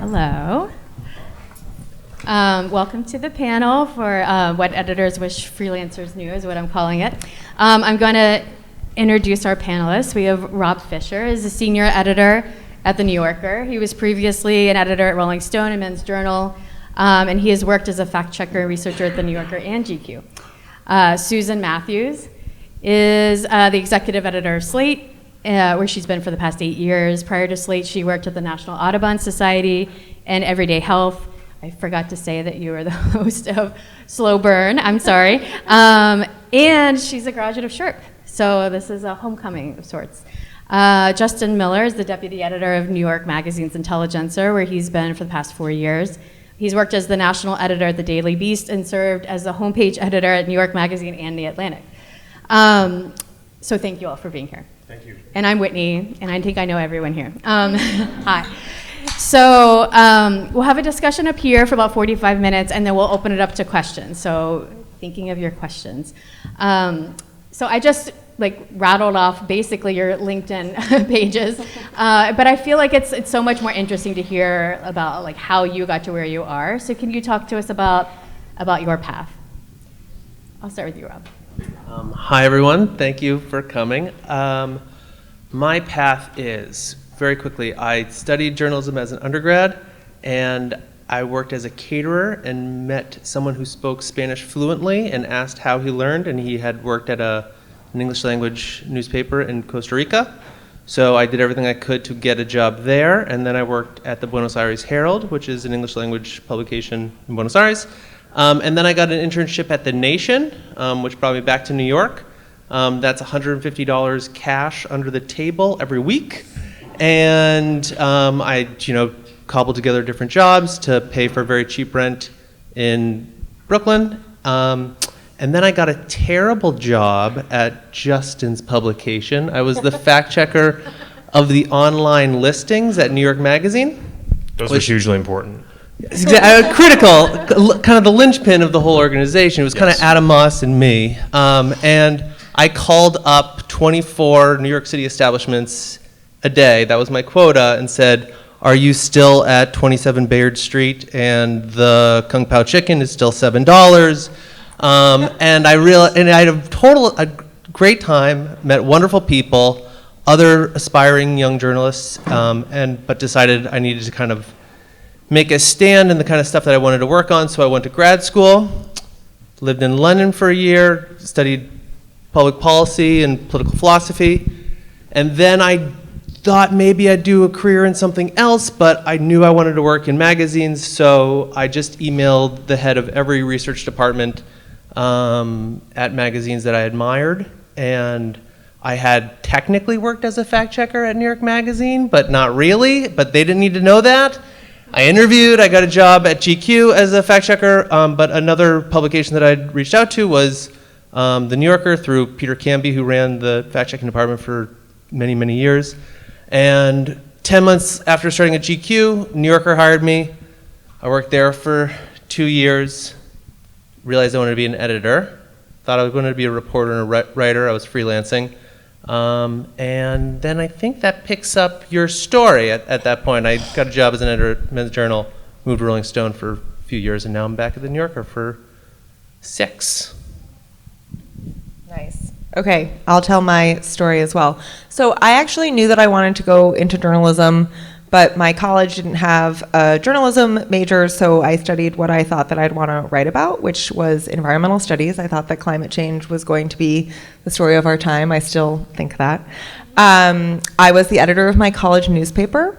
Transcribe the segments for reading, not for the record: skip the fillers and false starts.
Hello. Welcome to the panel for What Editors Wish Freelancers Knew is what I'm calling it. I'm going to introduce our panelists. We have Rob Fischer, is a senior editor at The New Yorker. He was previously an editor at Rolling Stone and Men's Journal, and he has worked as a fact checker and researcher at The New Yorker and GQ. Susan Matthews is the executive editor of Slate, where she's been for the past 8 years. Prior to Slate, she worked at the National Audubon Society and Everyday Health. I forgot to say that you were the host of Slow Burn, I'm sorry. And she's a graduate of SHRP, so this is a homecoming of sorts. Justin Miller is the deputy editor of New York Magazine's Intelligencer, where he's been for the past 4 years. He's worked as the national editor at the Daily Beast and served as the homepage editor at New York Magazine and The Atlantic. So thank you all for being here. Thank you. And I'm Whitney, and I think I know everyone here. Hi. So we'll have a discussion up here for about 45 minutes, and then we'll open it up to questions. So thinking of your questions. So I just rattled off basically your LinkedIn pages, but I feel like it's so much more interesting to hear about how you got to where you are. So can you talk to us about your path? I'll start with you, Rob. Hi, everyone. Thank you for coming. My path is, very quickly, I studied journalism as an undergrad, and I worked as a caterer and met someone who spoke Spanish fluently and asked how he learned, and he had worked at an English language newspaper in Costa Rica. So I did everything I could to get a job there, and then I worked at the Buenos Aires Herald, which is an English language publication in Buenos Aires. And then I got an internship at The Nation, which brought me back to New York. That's $150 cash under the table every week. And I cobbled together different jobs to pay for very cheap rent in Brooklyn. And then I got a terrible job at Justin's publication. I was the fact checker of the online listings at New York Magazine. Those are hugely important. Critical, kind of the linchpin of the whole organization. It was kind of Adam Moss and me. And I called up 24 New York City establishments a day. That was my quota, and said, are you still at 27 Bayard Street? And the Kung Pao chicken is still $7. And I had a great time, met wonderful people, other aspiring young journalists, but decided I needed to kind of make a stand in the kind of stuff that I wanted to work on. So I went to grad school, lived in London for a year, studied public policy and political philosophy, and then I thought maybe I'd do a career in something else, but I knew I wanted to work in magazines, so I just emailed the head of every research department at magazines that I admired, and I had technically worked as a fact checker at New York Magazine, but not really, but they didn't need to know that. I interviewed, I got a job at GQ as a fact checker, but another publication that I'd reached out to was The New Yorker through Peter Canby, who ran the fact checking department for many, many years. And 10 months after starting at GQ, New Yorker hired me. I worked there for 2 years, realized I wanted to be an editor, thought I wanted to be a reporter and a writer. I was freelancing. And then I think that picks up your story at that point. I got a job as an editor at Men's Journal, moved to Rolling Stone for a few years, and now I'm back at The New Yorker for 6. Nice. Okay, I'll tell my story as well. So I actually knew that I wanted to go into journalism, but my college didn't have a journalism major, so I studied what I thought that I'd want to write about, which was environmental studies. I thought that climate change was going to be the story of our time. I still think that. I was the editor of my college newspaper.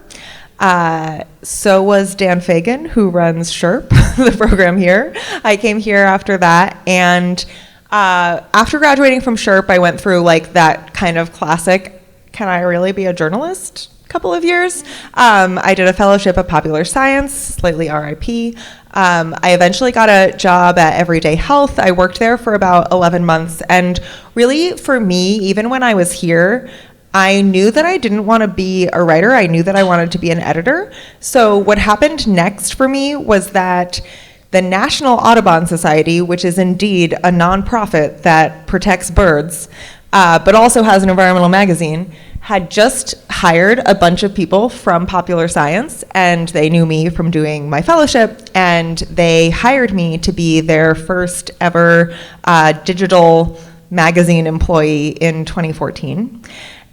So was Dan Fagan, who runs SHRP, the program here. I came here after that, and after graduating from SHRP, I went through that kind of classic, can I really be a journalist? Couple of years. I did a fellowship of popular science, slightly RIP. I eventually got a job at Everyday Health. I worked there for about 11 months. And really, for me, even when I was here, I knew that I didn't want to be a writer. I knew that I wanted to be an editor. So what happened next for me was that the National Audubon Society, which is indeed a nonprofit that protects birds, but also has an environmental magazine, had just hired a bunch of people from Popular Science, and they knew me from doing my fellowship, and they hired me to be their first ever digital magazine employee in 2014.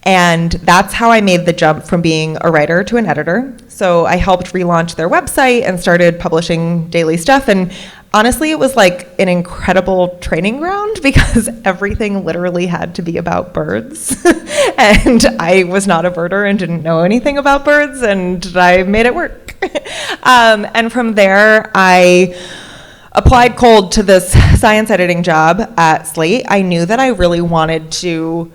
And that's how I made the jump from being a writer to an editor. So I helped relaunch their website and started publishing daily stuff. And honestly, it was like an incredible training ground because everything literally had to be about birds. And I was not a birder and didn't know anything about birds, and I made it work. And from there, I applied cold to this science editing job at Slate. I knew that I really wanted to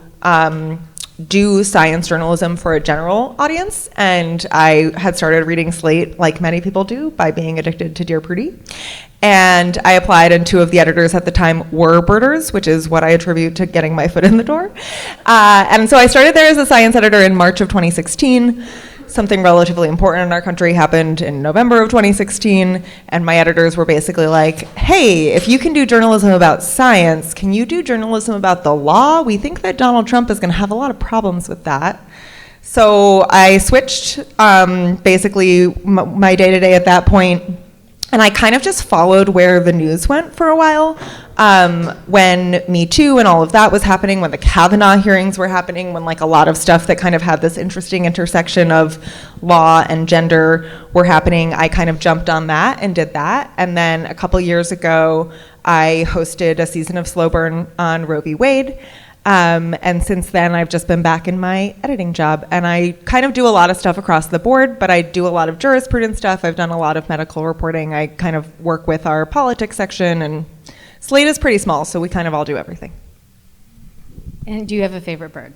do science journalism for a general audience, and I had started reading Slate like many people do by being addicted to Dear Prudie. And I applied, and two of the editors at the time were birders, which is what I attribute to getting my foot in the door. And so I started there as a science editor in March of 2016. Something relatively important in our country happened in November of 2016, and my editors were basically like, hey, if you can do journalism about science, can you do journalism about the law? We think that Donald Trump is going to have a lot of problems with that. So I switched basically my day-to-day at that point, and I kind of just followed where the news went for a while. When Me Too and all of that was happening, when the Kavanaugh hearings were happening, when like a lot of stuff that kind of had this interesting intersection of law and gender were happening, I kind of jumped on that and did that. And then a couple years ago, I hosted a season of Slow Burn on Roe v. Wade. And since then, I've just been back in my editing job. And I kind of do a lot of stuff across the board, but I do a lot of jurisprudence stuff. I've done a lot of medical reporting. I kind of work with our politics section, and Slate is pretty small, so we kind of all do everything. And do you have a favorite bird?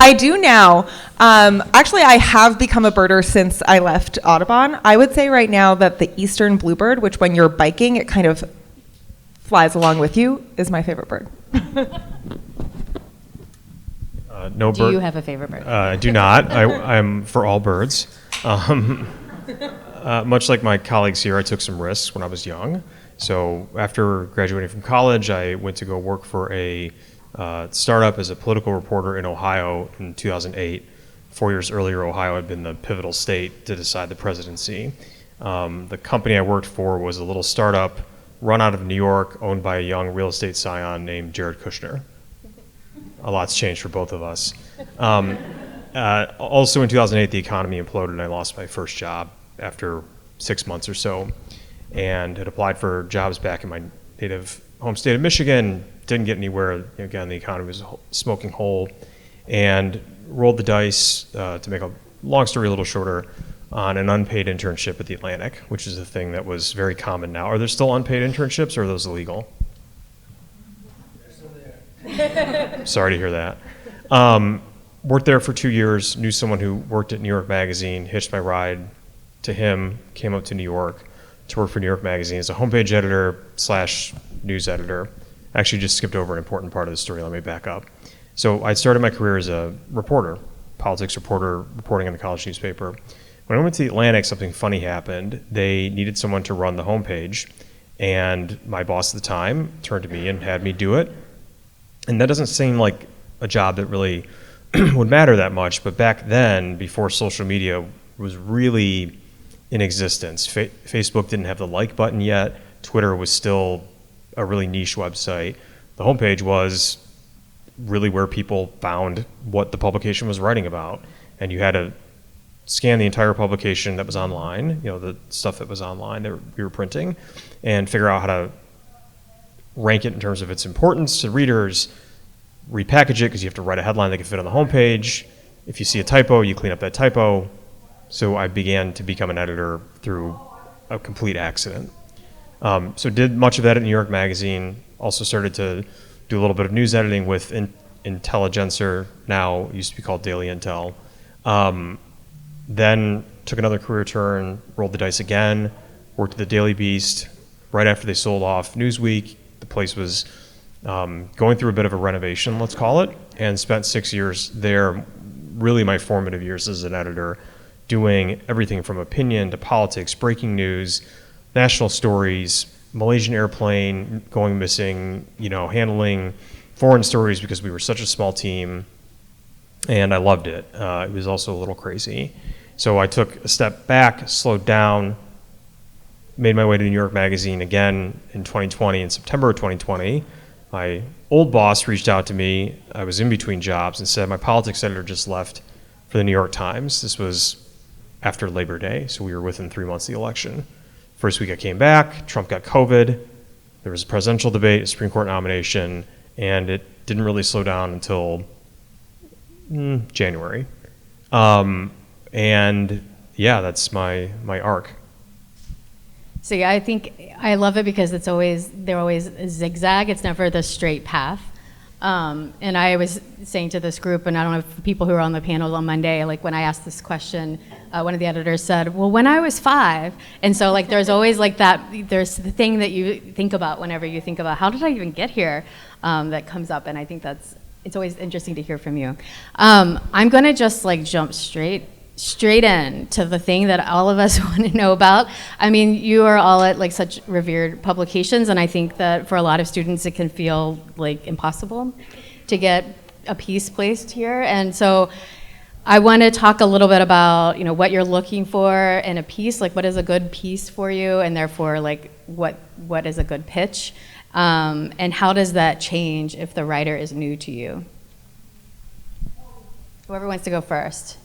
I do now. Actually, I have become a birder since I left Audubon. I would say right now that the eastern bluebird, which when you're biking, it kind of flies along with you, is my favorite bird. No Do bird. you have a favorite bird? I do not. I'm for all birds. Much like my colleagues here, I took some risks when I was young. So after graduating from college, I went to go work for a startup as a political reporter in Ohio in 2008. 4 years earlier, Ohio had been the pivotal state to decide the presidency. The company I worked for was a little startup run out of New York, owned by a young real estate scion named Jared Kushner. A lot's changed for both of us. Also in 2008, the economy imploded and I lost my first job after 6 months or so, and had applied for jobs back in my native home state of Michigan, didn't get anywhere. Again, the economy was a smoking hole, and rolled the dice, to make a long story a little shorter, on an unpaid internship at the Atlantic, which is a thing that was very common now. Are there still unpaid internships, or are those illegal? Sorry to hear that. Worked there for 2 years, knew someone who worked at New York Magazine, hitched my ride to him, came up to New York to work for New York Magazine as a homepage editor / news editor. Actually just skipped over an important part of the story, let me back up. So I started my career as a reporter, politics reporter, reporting in the college newspaper. When I went to the Atlantic, something funny happened. They needed someone to run the homepage, and my boss at the time turned to me and had me do it. And that doesn't seem like a job that really would matter that much, but back then, before social media was really in existence, Facebook didn't have the like button yet, Twitter was still a really niche website. The homepage was really where people found what the publication was writing about, and you had to scan the entire publication that was online, the stuff that was online that we were printing, and figure out how to rank it in terms of its importance to readers, repackage it because you have to write a headline that can fit on the homepage. If you see a typo, you clean up that typo. So I began to become an editor through a complete accident. So did much of that at New York Magazine. Also started to do a little bit of news editing with Intelligencer, now used to be called Daily Intel. Then took another career turn, rolled the dice again, worked at the Daily Beast. Right after they sold off Newsweek, the place was going through a bit of a renovation, let's call it, and spent 6 years there, really my formative years as an editor, doing everything from opinion to politics, breaking news, national stories, Malaysian airplane going missing, handling foreign stories because we were such a small team, and I loved it. It was also a little crazy. So I took a step back, slowed down, made my way to New York Magazine again in 2020, in September of 2020. My old boss reached out to me. I was in between jobs and said, my politics editor just left for the New York Times. This was after Labor Day, so we were within 3 months of the election. First week I came back, Trump got COVID, there was a presidential debate, a Supreme Court nomination, and it didn't really slow down until January. And yeah, that's my arc. So yeah, I think I love it because they're always a zigzag. It's never the straight path. And I was saying to this group, and I don't know if people who were on the panel on Monday, like when I asked this question, one of the editors said, well, when I was 5. And so like there's always like that, there's the thing that you think about whenever you think about how did I even get here, that comes up. And I think it's always interesting to hear from you. I'm gonna just like jump straight in to the thing that all of us want to know about. I mean, you are all at like such revered publications, and I think that for a lot of students it can feel like impossible to get a piece placed here. And so I want to talk a little bit about, you know, what you're looking for in a piece, like what is a good piece for you, and therefore like what is a good pitch, and how does that change if the writer is new to you? Whoever wants to go first.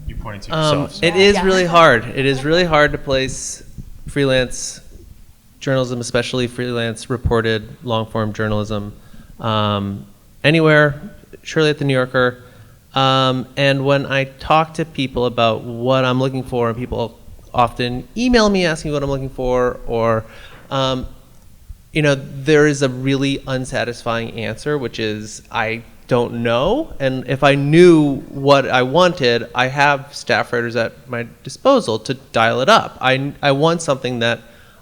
You pointing to yourself. It is really hard. It is really hard to place freelance journalism, especially freelance reported long-form journalism, anywhere, surely at the New Yorker. And when I talk to people about what I'm looking for, and people often email me asking what I'm looking for, or you know, there is a really unsatisfying answer, which is I don't know. And if I knew what I wanted, I have staff writers at my disposal to dial it up. I want something that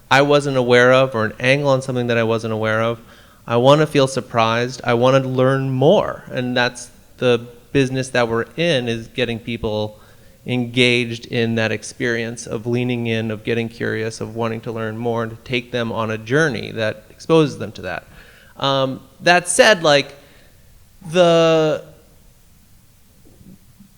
I wasn't aware of, or an angle on something that I wasn't aware of. I want to feel surprised. I want to learn more. And that's the business that we're in, is getting people engaged in that experience of leaning in, of getting curious, of wanting to learn more, and to take them on a journey that exposes them to that. That said, like, the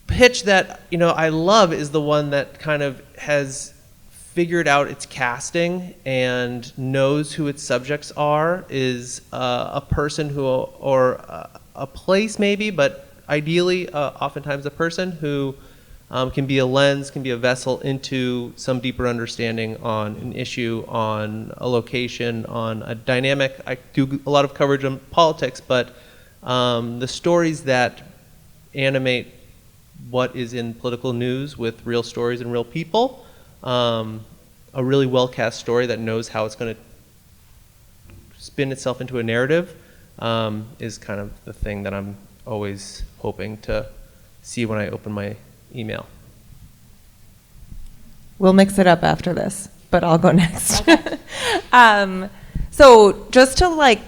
pitch that, you know, I love is the one that kind of has figured out its casting and knows who its subjects are, is a person who, or a place maybe, but ideally oftentimes a person who can be a lens, can be a vessel into some deeper understanding on an issue, on a location, on a dynamic. I do a lot of coverage on politics, but the stories that animate what is in political news with real stories and real people, a really well-cast story that knows how it's going to spin itself into a narrative, is kind of the thing that I'm always hoping to see when I open my email. We'll mix it up after this, but I'll go next. Okay. So just to like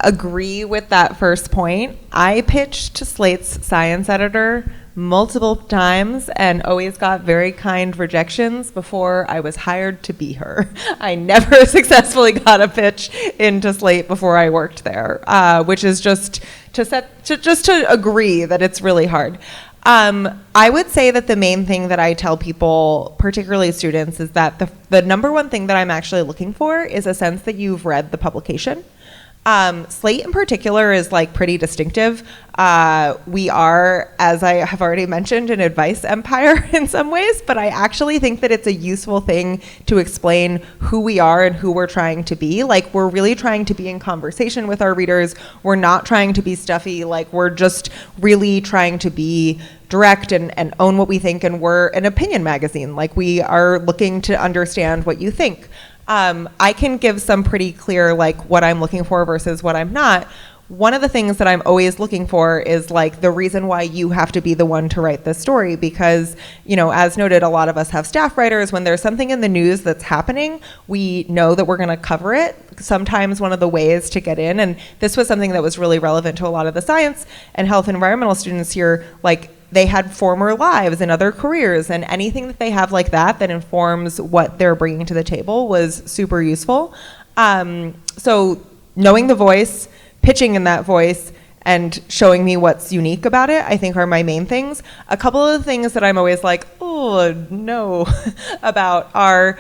agree with that first point, I pitched to Slate's science editor multiple times and always got very kind rejections before I was hired to be her. I never successfully got a pitch into Slate before I worked there, which is just to agree that it's really hard. I would say that the main thing that I tell people, particularly students, is that the number one thing that I'm actually looking for is a sense that you've read the publication. Slate in particular is like pretty distinctive. We are, as I have already mentioned, an advice empire in some ways, but I actually think that it's a useful thing to explain who we are and who we're trying to be. Like, we're really trying to be in conversation with our readers. We're not trying to be stuffy. Like, we're just really trying to be direct and own what we think, and we're an opinion magazine. Like, we are looking to understand what you think. I can give some pretty clear, like, what I'm looking for versus what I'm not. One of the things that I'm always looking for is like the reason why you have to be the one to write this story, because, you know, as noted, a lot of us have staff writers. When there's something in the news that's happening, we know that we're going to cover it. Sometimes one of the ways to get in, and this was something that was really relevant to a lot of the science and health and environmental students here, like, they had former lives and other careers, and anything that they have like that informs what they're bringing to the table was super useful. So knowing the voice, pitching in that voice, and showing me what's unique about it, I think are my main things. A couple of the things that I'm always like, oh no, about are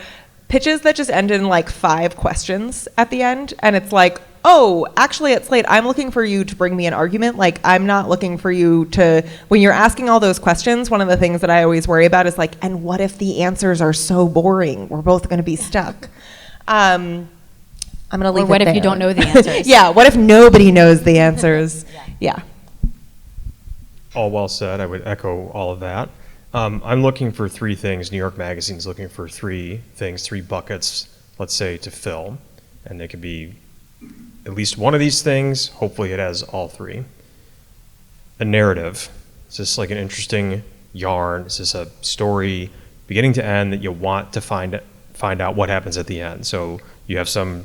pitches that just end in like 5 questions at the end. And it's like, oh, actually at Slate, I'm looking for you to bring me an argument. Like, I'm not looking for you to, when you're asking all those questions, one of the things that I always worry about is like, and what if the answers are so boring? We're both going to be stuck. I'm going to leave it there. Or what if you don't know the answers? Yeah, what if nobody knows the answers? Yeah. All well said. I would echo all of that. I'm looking for 3 things. New York Magazine's looking for 3 things, 3 buckets, let's say, to fill. And they could be at least one of these things. Hopefully it has all 3. A narrative. It's just like an interesting yarn. It's just a story beginning to end that you want to find out what happens at the end. So you have some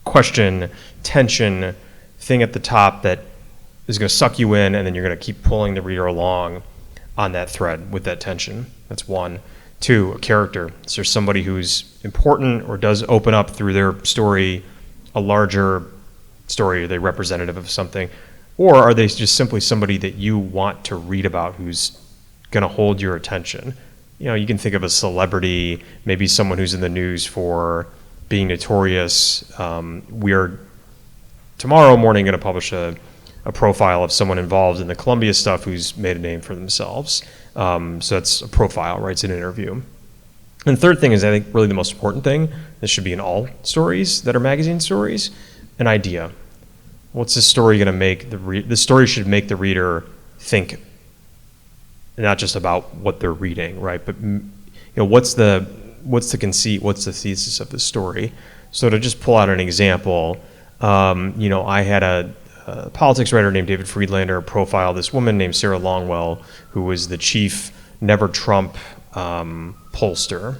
question, tension thing at the top that is going to suck you in, and then you're going to keep pulling the reader along on that thread with that tension. That's 1. 2, a character. Is there somebody who's important or does open up through their story a larger story? Are they representative of something? Or are they just simply somebody that you want to read about who's going to hold your attention? You know, you can think of a celebrity, maybe someone who's in the news for being notorious. We're tomorrow morning going to publish a profile of someone involved in the Columbia stuff who's made a name for themselves. So that's a profile, right? It's an interview. And the third thing is, I think, really the most important thing, this should be in all stories that are magazine stories, an idea. What's the story going to make the story should make the reader think, not just about what they're reading, right? But what's the conceit, what's the thesis of the story? So to just pull out an example, I had a politics writer named David Friedlander profile this woman named Sarah Longwell, who was the chief Never Trump pollster.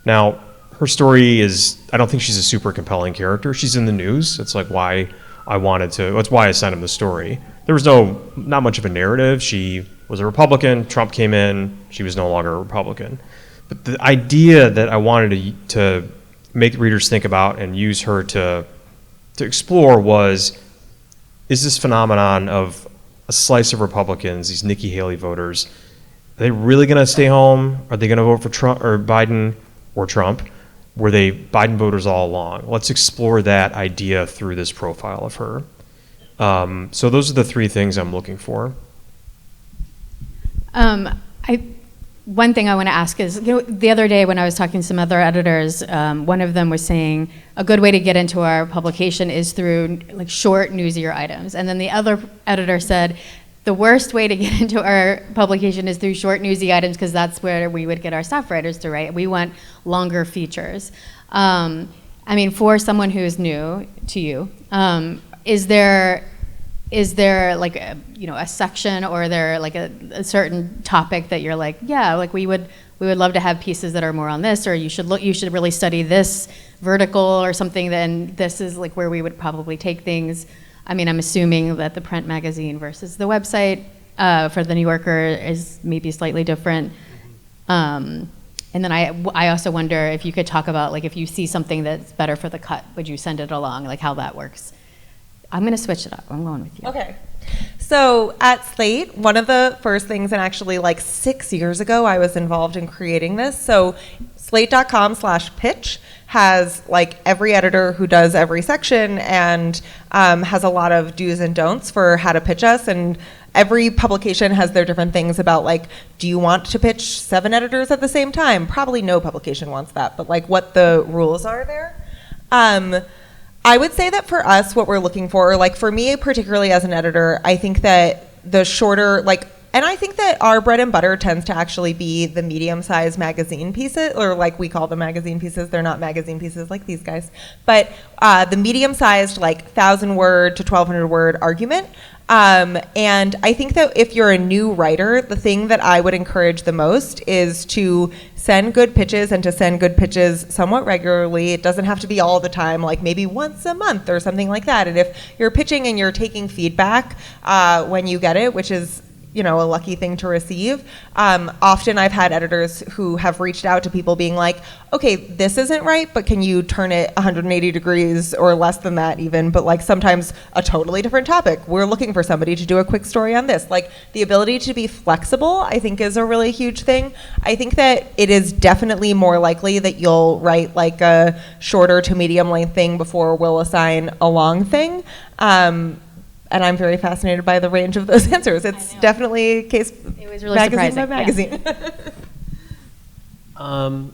Not her story is, I don't think she's a super compelling character. She's in the news. That's like why that's why I sent him the story. There was not much of a narrative. She was a Republican. Trump came in. She was no longer a Republican. But the idea that I wanted to make readers think about and use her to explore was, is this phenomenon of a slice of Republicans, these Nikki Haley voters, are they really going to stay home? Are they going to vote for Trump or Biden or Trump? Were they Biden voters all along? Let's explore that idea through this profile of her. So those are the 3 things I'm looking for. One thing I want to ask is, the other day when I was talking to some other editors, one of them was saying a good way to get into our publication is through like short, newsier items. And then the other editor said, the worst way to get into our publication is through short, newsy items, because that's where we would get our staff writers to write. We want longer features. For someone who is new to you, is there like a section, or there like a certain topic that you're like, yeah, like we would love to have pieces that are more on this, or you should really study this vertical or something, then this is like where we would probably take things. I'm assuming that the print magazine versus the website for the New Yorker is maybe slightly different. And then I also wonder if you could talk about, like, if you see something that's better for the cut, would you send it along, like how that works? I'm going to switch it up. I'm going with you. Okay. So at Slate, one of the first things, and actually like 6 years ago, I was involved in creating this. So slate.com/pitch has like every editor who does every section, and has a lot of do's and don'ts for how to pitch us. And every publication has their different things about, like, do you want to pitch 7 editors at the same time? Probably no publication wants that, but like what the rules are there. I would say that for us, what we're looking for, like for me particularly as an editor, I think that the shorter, like, and I think that our bread and butter tends to actually be the medium-sized magazine pieces, or like we call them magazine pieces. They're not magazine pieces like these guys, but the medium-sized, like 1,000-word to 1,200-word argument. And I think that if you're a new writer, the thing that I would encourage the most is to send good pitches, and to send good pitches somewhat regularly. It doesn't have to be all the time, like maybe once a month or something like that. And if you're pitching and you're taking feedback when you get it, which is a lucky thing to receive. Often I've had editors who have reached out to people being like, okay, this isn't right, but can you turn it 180 degrees or less than that even, but like sometimes a totally different topic. We're looking for somebody to do a quick story on this. Like the ability to be flexible, I think is a really huge thing. I think that it is definitely more likely that you'll write like a shorter to medium length thing before we'll assign a long thing. And I'm very fascinated by the range of those answers. It's definitely case It was really magazine surprising. by magazine.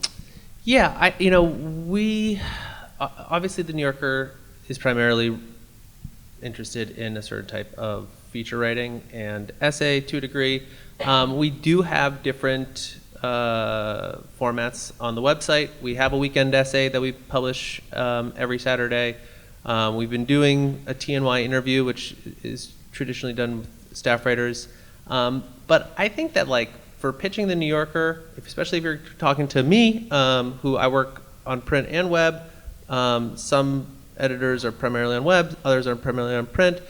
Yeah, we obviously the New Yorker is primarily interested in a certain type of feature writing and essay to a degree. We do have different formats on the website. We have a weekend essay that we publish every Saturday. We've been doing a TNY interview, which is traditionally done with staff writers. But I think that like for pitching the New Yorker, especially if you're talking to me, who I work on print and web, some editors are primarily on web, others are primarily on print.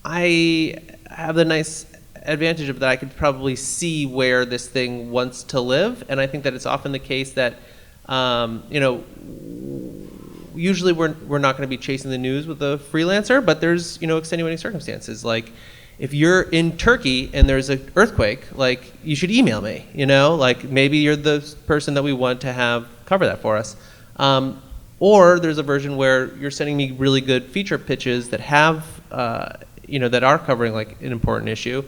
I have the nice advantage of that I could probably see where this thing wants to live, and I think that it's often the case that usually we're not going to be chasing the news with a freelancer, but there's extenuating circumstances. Like if you're in Turkey and there's an earthquake, like you should email me. Like maybe you're the person that we want to have cover that for us. Or there's a version where you're sending me really good feature pitches that have that are covering like an important issue,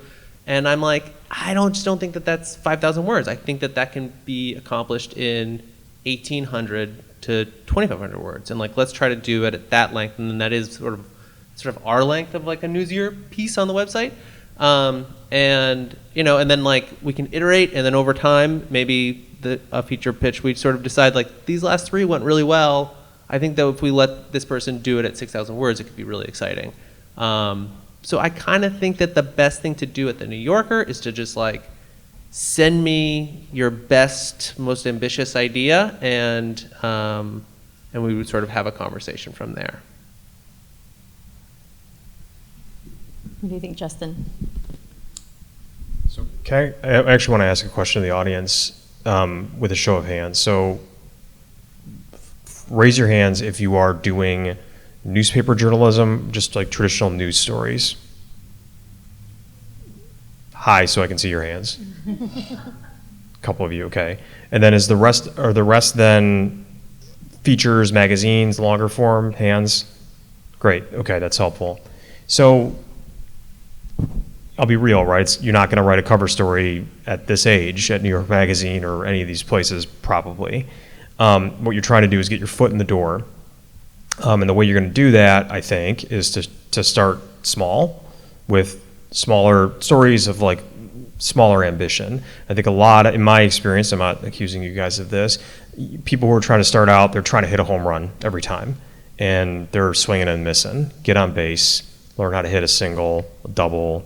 and I'm like, I just don't think that that's 5,000 words. I think that can be accomplished in 1,800 to 2,500 words, and like let's try to do it at that length, and then that is sort of our length of like a newsier piece on the website, and then like we can iterate, and then over time maybe a feature pitch we sort of decide like these last 3 went really well. I think that if we let this person do it at 6,000 words, it could be really exciting. So I kind of think that the best thing to do at the New Yorker is to just like send me your best, most ambitious idea, and we would sort of have a conversation from there. What do you think, Justin? So, okay, I actually want to ask a question to the audience with a show of hands. So, raise your hands if you are doing newspaper journalism, just like traditional news stories. Hi, so I can see your hands. A couple of you, okay. And then are the rest then features, magazines, longer form, hands? Great, okay, that's helpful. So I'll be real, right? You're not going to write a cover story at this age at New York Magazine or any of these places, probably. What you're trying to do is get your foot in the door. And the way you're going to do that, I think, is to start small with smaller stories of like smaller ambition. I think in my experience, I'm not accusing you guys of this, people who are trying to start out, they're trying to hit a home run every time. And they're swinging and missing. Get on base, learn how to hit a single, a double,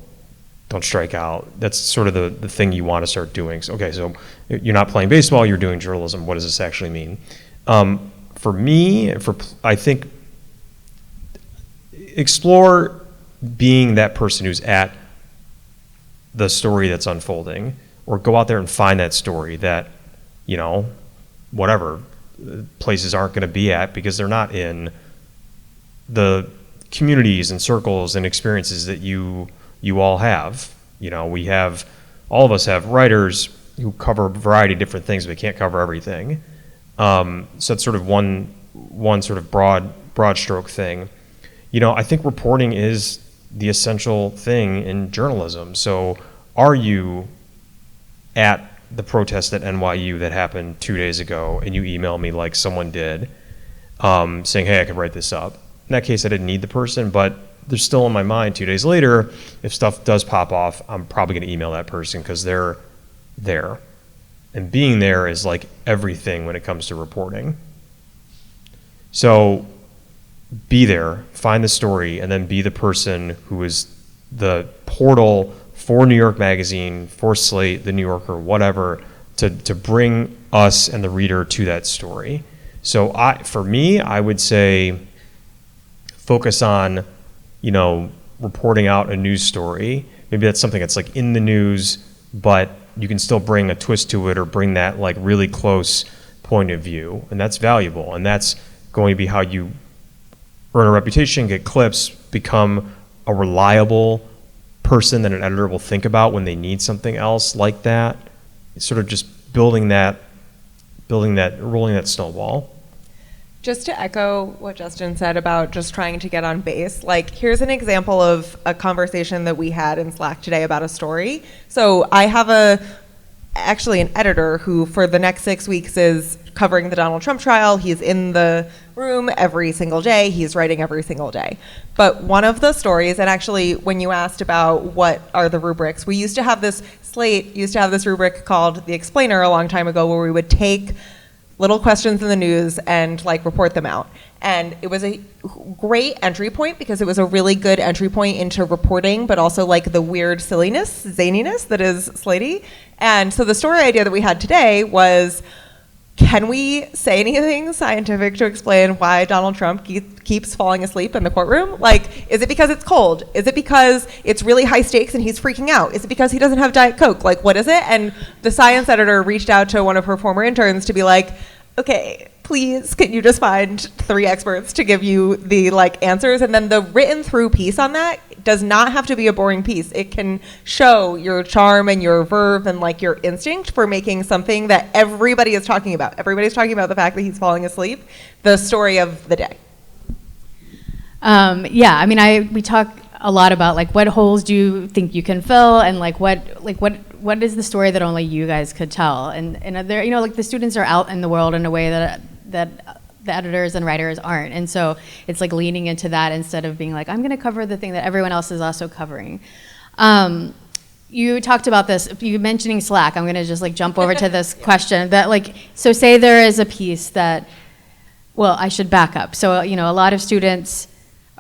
don't strike out. That's sort of the thing you want to start doing. So, okay, so you're not playing baseball, you're doing journalism. What does this actually mean? For me, I think explore being that person who's at the story that's unfolding, or go out there and find that story that, whatever places aren't going to be at because they're not in the communities and circles and experiences that you all have. All of us have writers who cover a variety of different things, but can't cover everything. So it's sort of one sort of broad stroke thing. I think reporting is the essential thing in journalism. So are you at the protest at NYU that happened 2 days ago and you email me like someone did, saying, hey, I could write this up? In that case, I didn't need the person, but they're still in my mind 2 days later. If stuff does pop off, I'm probably going to email that person because they're there. And being there is like everything when it comes to reporting. So be there, find the story, and then be the person who is the portal for New York Magazine, for Slate, the New Yorker, whatever, to bring us and the reader to that story. So for me, I would say focus on, reporting out a news story, maybe that's something that's like in the news, but you can still bring a twist to it or bring that like really close point of view, and that's valuable, and that's going to be how you earn a reputation, get clips, become a reliable person that an editor will think about when they need something else like that. It's sort of just rolling that snowball. Just to echo what Justin said about just trying to get on base, like here's an example of a conversation that we had in Slack today about a story. So I have actually an editor who for the next 6 weeks is covering the Donald Trump trial. He's in the room every single day. He's writing every single day. But one of the stories, and actually when you asked about what are the rubrics, we used to have this, Slate used to have this rubric called The Explainer a long time ago where we would take little questions in the news and like report them out. And it was a great entry point because it was a really good entry point into reporting, but also like the weird silliness, zaniness that is Slatey. And so the story idea that we had today was, can we say anything scientific to explain why Donald Trump keeps falling asleep in the courtroom? Like, is it because it's cold? Is it because it's really high stakes and he's freaking out? Is it because he doesn't have Diet Coke? Like, what is it? And the science editor reached out to one of her former interns to be like, okay, please, can you just find 3 experts to give you the like answers? And then the written through piece on that does not have to be a boring piece. It can show your charm and your verve and like your instinct for making something that everybody is talking about. Everybody's talking about the fact that he's falling asleep, the story of the day. Yeah, I mean, we talk a lot about like what holes do you think you can fill, and what is the story that only you guys could tell? And there, you know, like the students are out in the world in a way that the editors and writers aren't, and so it's like leaning into that instead of being like, I'm going to cover the thing that everyone else is also covering. You talked about this, you mentioning Slack. I'm going to just like jump over to this question that like, so say there is a piece that, well, I should back up. So, you know, a lot of students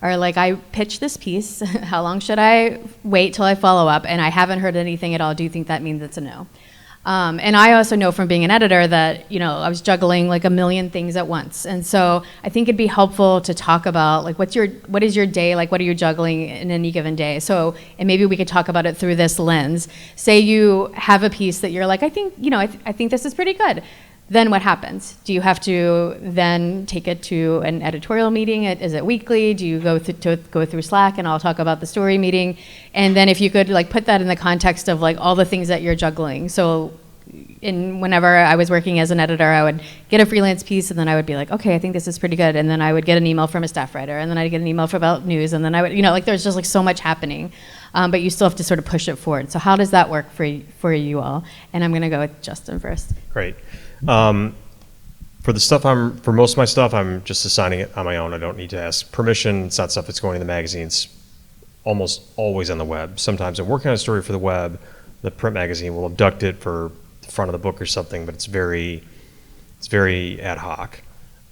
are like, I pitched this piece, how long should I wait till I follow up? And I haven't heard anything at all. Do you think that means it's a no? And I also know from being an editor that, you know, I was juggling like a million things at once. And so I think it'd be helpful to talk about like, what is your day, like what are you juggling in any given day? So, and maybe we could talk about it through this lens. Say you have a piece that you're like, I think, you know, I think this is pretty good. Then what happens? Do you have to then take it to an editorial meeting? Is it weekly? Do you go through Slack and I'll talk about the story meeting? And then if you could like put that in the context of like all the things that you're juggling. So whenever I was working as an editor, I would get a freelance piece and then I would be like, okay, I think this is pretty good. And then I would get an email from a staff writer and then I'd get an email about news and then I would, you know, like there's just like so much happening. But you still have to sort of push it forward. So how does that work for you all? And I'm gonna go with Justin first. Great. For most of my stuff, I'm just assigning it on my own. I don't need to ask permission. It's not stuff that's going in the magazines. Almost always on the web. Sometimes I'm working on a story for the web. The print magazine will abduct it for the front of the book or something, but it's very ad hoc.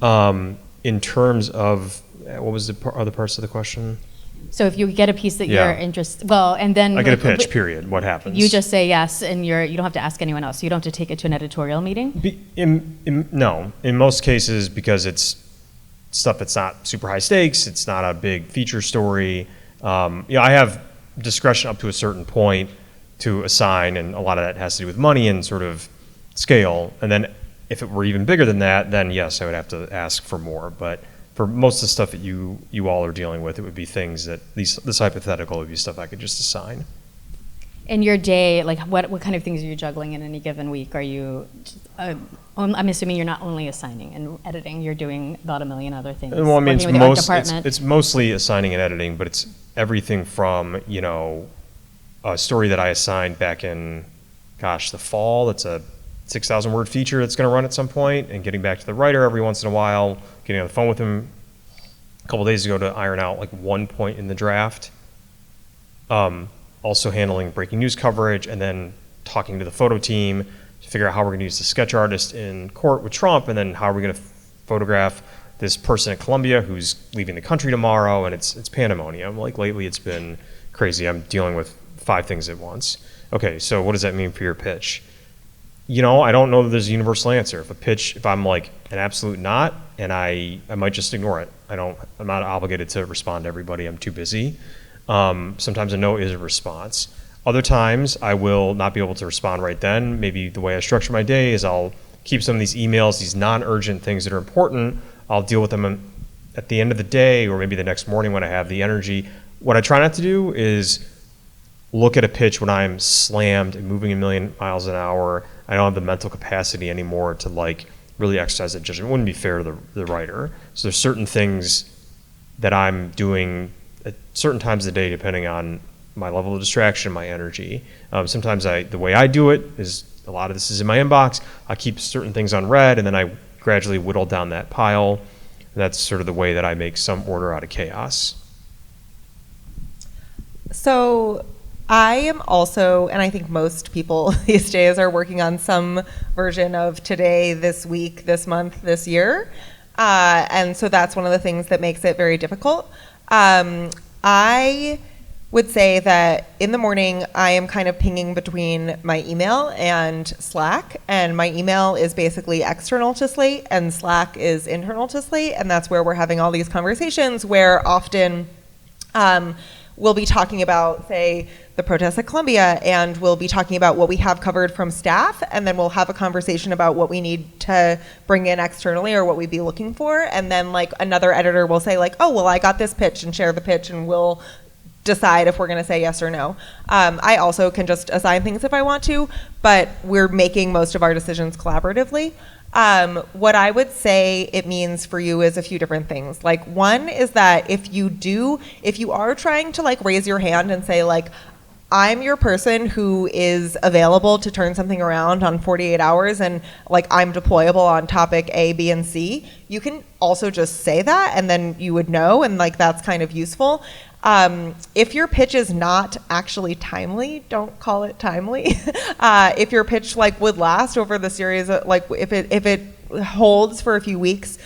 In terms of what was the other parts of the question? So if you get a piece that you're interested, well, and then I get a pitch. Period. What happens? You just say yes, and you don't have to ask anyone else. You don't have to take it to an editorial meeting. No, in most cases, because it's stuff that's not super high stakes. It's not a big feature story. I have discretion up to a certain point to assign, and a lot of that has to do with money and sort of scale. And then if it were even bigger than that, then yes, I would have to ask for more. But for most of the stuff that you all are dealing with, it would be things that this hypothetical would be stuff I could just assign. In your day, like what kind of things are you juggling in any given week? Are you, I'm assuming you're not only assigning and editing, you're doing about a million other things. Well, I mean, it's mostly assigning and editing, but it's everything from, you know, a story that I assigned back in, the fall. It's a 6,000 word feature that's going to run at some point, and getting back to the writer every once in a while, getting on the phone with him a couple days ago to iron out like one point in the draft. Also handling breaking news coverage, and then talking to the photo team to figure out how we're going to use the sketch artist in court with Trump, and then how are we going to photograph this person at Columbia who's leaving the country tomorrow, and it's pandemonium. Like lately it's been crazy. I'm dealing with 5 things at once. Okay, so what does that mean for your pitch? You know, I don't know that there's a universal answer. If I'm like an absolute not, and I might just ignore it. I'm not obligated to respond to everybody. I'm too busy. Sometimes a no is a response. Other times I will not be able to respond right then. Maybe the way I structure my day is I'll keep some of these emails, these non-urgent things that are important. I'll deal with them at the end of the day or maybe the next morning when I have the energy. What I try not to do is look at a pitch when I'm slammed and moving a million miles an hour. I don't have the mental capacity anymore to like really exercise that judgment. It wouldn't be fair to the writer. So there's certain things that I'm doing at certain times of the day depending on my level of distraction, my energy. Sometimes the way I do it is a lot of this is in my inbox. I keep certain things on read and then I gradually whittle down that pile. And that's sort of the way that I make some order out of chaos. So I am also, and I think most people these days are working on some version of today, this week, this month, this year. And so that's one of the things that makes it very difficult. I would say that in the morning, I am kind of pinging between my email and Slack. And my email is basically external to Slate, and Slack is internal to Slate. And that's where we're having all these conversations where often we'll be talking about, say, the protests at Columbia, and we'll be talking about what we have covered from staff, and then we'll have a conversation about what we need to bring in externally or what we'd be looking for. And then like another editor will say like, oh, well, I got this pitch, and share the pitch, and we'll decide if we're going to say yes or no. I also can just assign things if I want to, but we're making most of our decisions collaboratively. What I would say it means for you is a few different things. Like one is that if you are trying to like raise your hand and say like, I'm your person who is available to turn something around on 48 hours and like I'm deployable on topic A, B, and C, you can also just say that and then you would know, and like that's kind of useful. If your pitch is not actually timely, don't call it timely. If your pitch like would last over the series, like if it holds for a few weeks,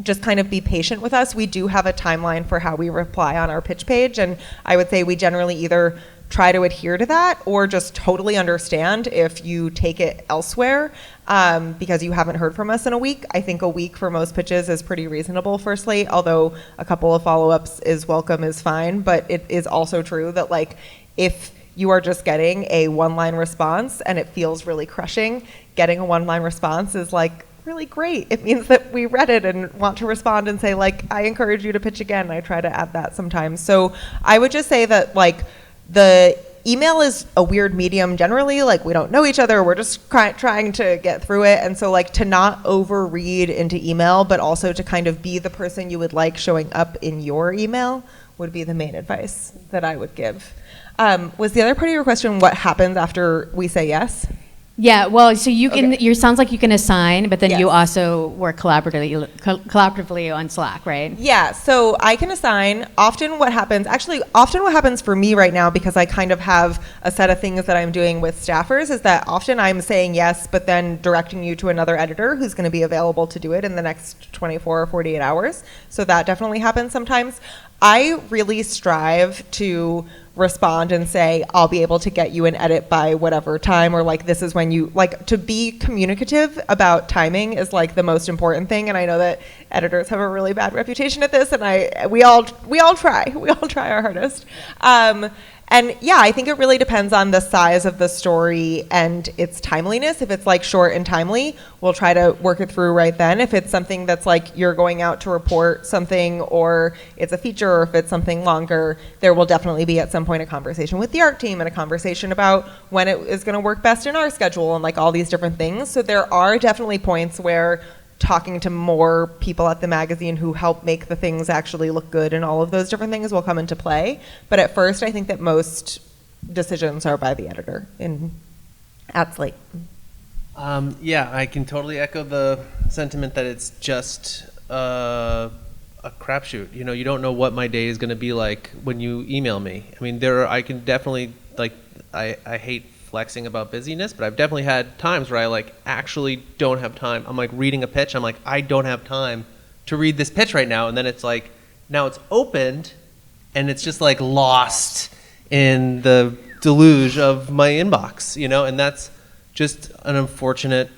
just kind of be patient with us. We do have a timeline for how we reply on our pitch page, and I would say we generally either try to adhere to that or just totally understand if you take it elsewhere because you haven't heard from us in a week. I think a week for most pitches is pretty reasonable for Slate, although a couple of follow-ups is welcome is fine, but it is also true that like if you are just getting a one-line response and it feels really crushing, getting a one-line response is like really great. It means that we read it and want to respond and say like, I encourage you to pitch again. I try to add that sometimes. So I would just say that like the email is a weird medium generally. Like we don't know each other. We're just trying to get through it. And so like to not overread into email, but also to kind of be the person you would like showing up in your email would be the main advice that I would give. Was the other part of your question what happens after we say yes? Yeah, well, so you can. Okay. You sounds like you can assign, but then Yes. you also work collaboratively on Slack, right? Yeah, so I can assign. Often what happens for me right now, because I kind of have a set of things that I'm doing with staffers, is that often I'm saying yes, but then directing you to another editor who's going to be available to do it in the next 24 or 48 hours. So that definitely happens sometimes. I really strive to respond and say, I'll be able to get you an edit by whatever time, or like this is when you, like to be communicative about timing is like the most important thing. And I know that editors have a really bad reputation at this, and we all try our hardest. And yeah, I think it really depends on the size of the story and its timeliness. If it's like short and timely, we'll try to work it through right then. If it's something that's like you're going out to report something, or it's a feature, or if it's something longer, there will definitely be at some point a conversation with the art team and a conversation about when it is going to work best in our schedule and like all these different things. So there are definitely points where talking to more people at the magazine who help make the things actually look good and all of those different things will come into play. But at first, I think that most decisions are by the editor at Slate. Yeah, I can totally echo the sentiment that it's just a crapshoot. You know, you don't know what my day is going to be like when you email me. I mean, I can definitely, like, I hate flexing about busyness, but I've definitely had times where I like actually don't have time. I'm like reading a pitch, I'm like, I don't have time to read this pitch right now, and then it's like, now it's opened, and it's just like lost in the deluge of my inbox, you know, and that's just an unfortunate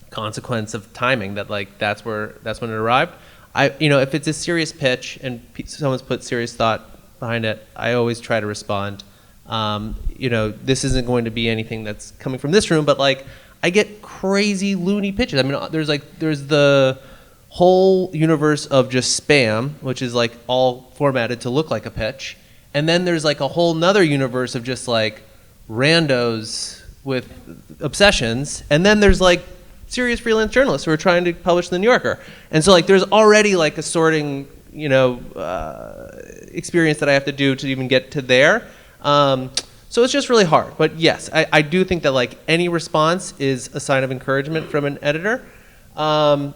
consequence of timing. That like that's when it arrived. If it's a serious pitch and someone's put serious thought behind it, I always try to respond. This isn't going to be anything that's coming from this room, but like I get crazy loony pitches. I mean, there's the whole universe of just spam, which is like all formatted to look like a pitch. And then there's like a whole nother universe of just like randos with obsessions. And then there's like serious freelance journalists who are trying to publish in the New Yorker. And so like there's already like a sorting, experience that I have to do to even get to there. So it's just really hard. But yes, I do think that like any response is a sign of encouragement from an editor. And,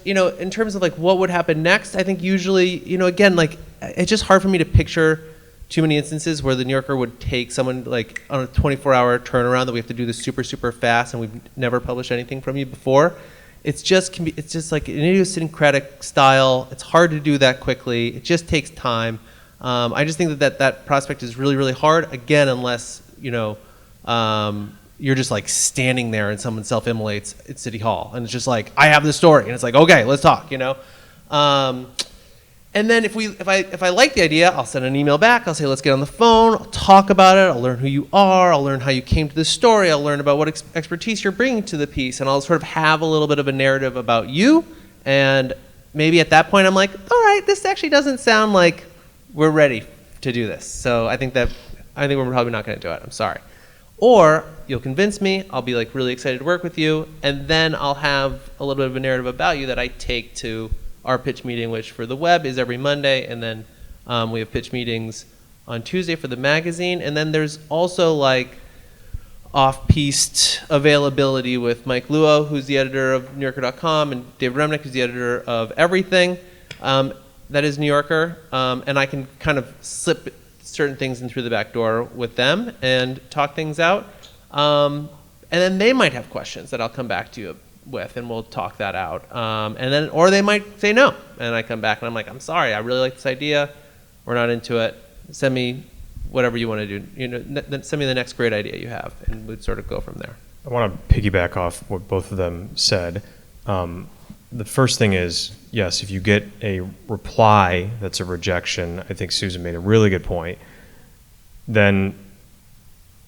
in terms of like what would happen next, I think usually, again, like it's just hard for me to picture too many instances where the New Yorker would take someone like on a 24-hour turnaround that we have to do this super, super fast and we've never published anything from you before. It's just like an idiosyncratic style. It's hard to do that quickly. It just takes time. I just think that prospect is really, really hard, again, unless, you're just like standing there and someone self-immolates at City Hall. And it's just like, I have this story. And it's like, okay, let's talk, And then if I like the idea, I'll send an email back. I'll say, let's get on the phone. I'll talk about it. I'll learn who you are. I'll learn how you came to this story. I'll learn about what expertise you're bringing to the piece. And I'll sort of have a little bit of a narrative about you. And maybe at that point, I'm like, all right, this actually doesn't sound like we're ready to do this. So I think we're probably not going to do it. I'm sorry. Or you'll convince me, I'll be like really excited to work with you, and then I'll have a little bit of a narrative about you that I take to our pitch meeting, which for the web is every Monday, and then we have pitch meetings on Tuesday for the magazine, and then there's also like off-piste availability with Mike Luo, who's the editor of NewYorker.com, and David Remnick, who's the editor of everything that is New Yorker, and I can kind of slip certain things in through the back door with them and talk things out. And then they might have questions that I'll come back to you with, and we'll talk that out. Or they might say no, and I come back and I'm like, I'm sorry, I really like this idea. We're not into it. Send me whatever you want to do. Send me the next great idea you have, and we'd sort of go from there. I want to piggyback off what both of them said. The first thing is, yes, if you get a reply that's a rejection, I think Susan made a really good point, then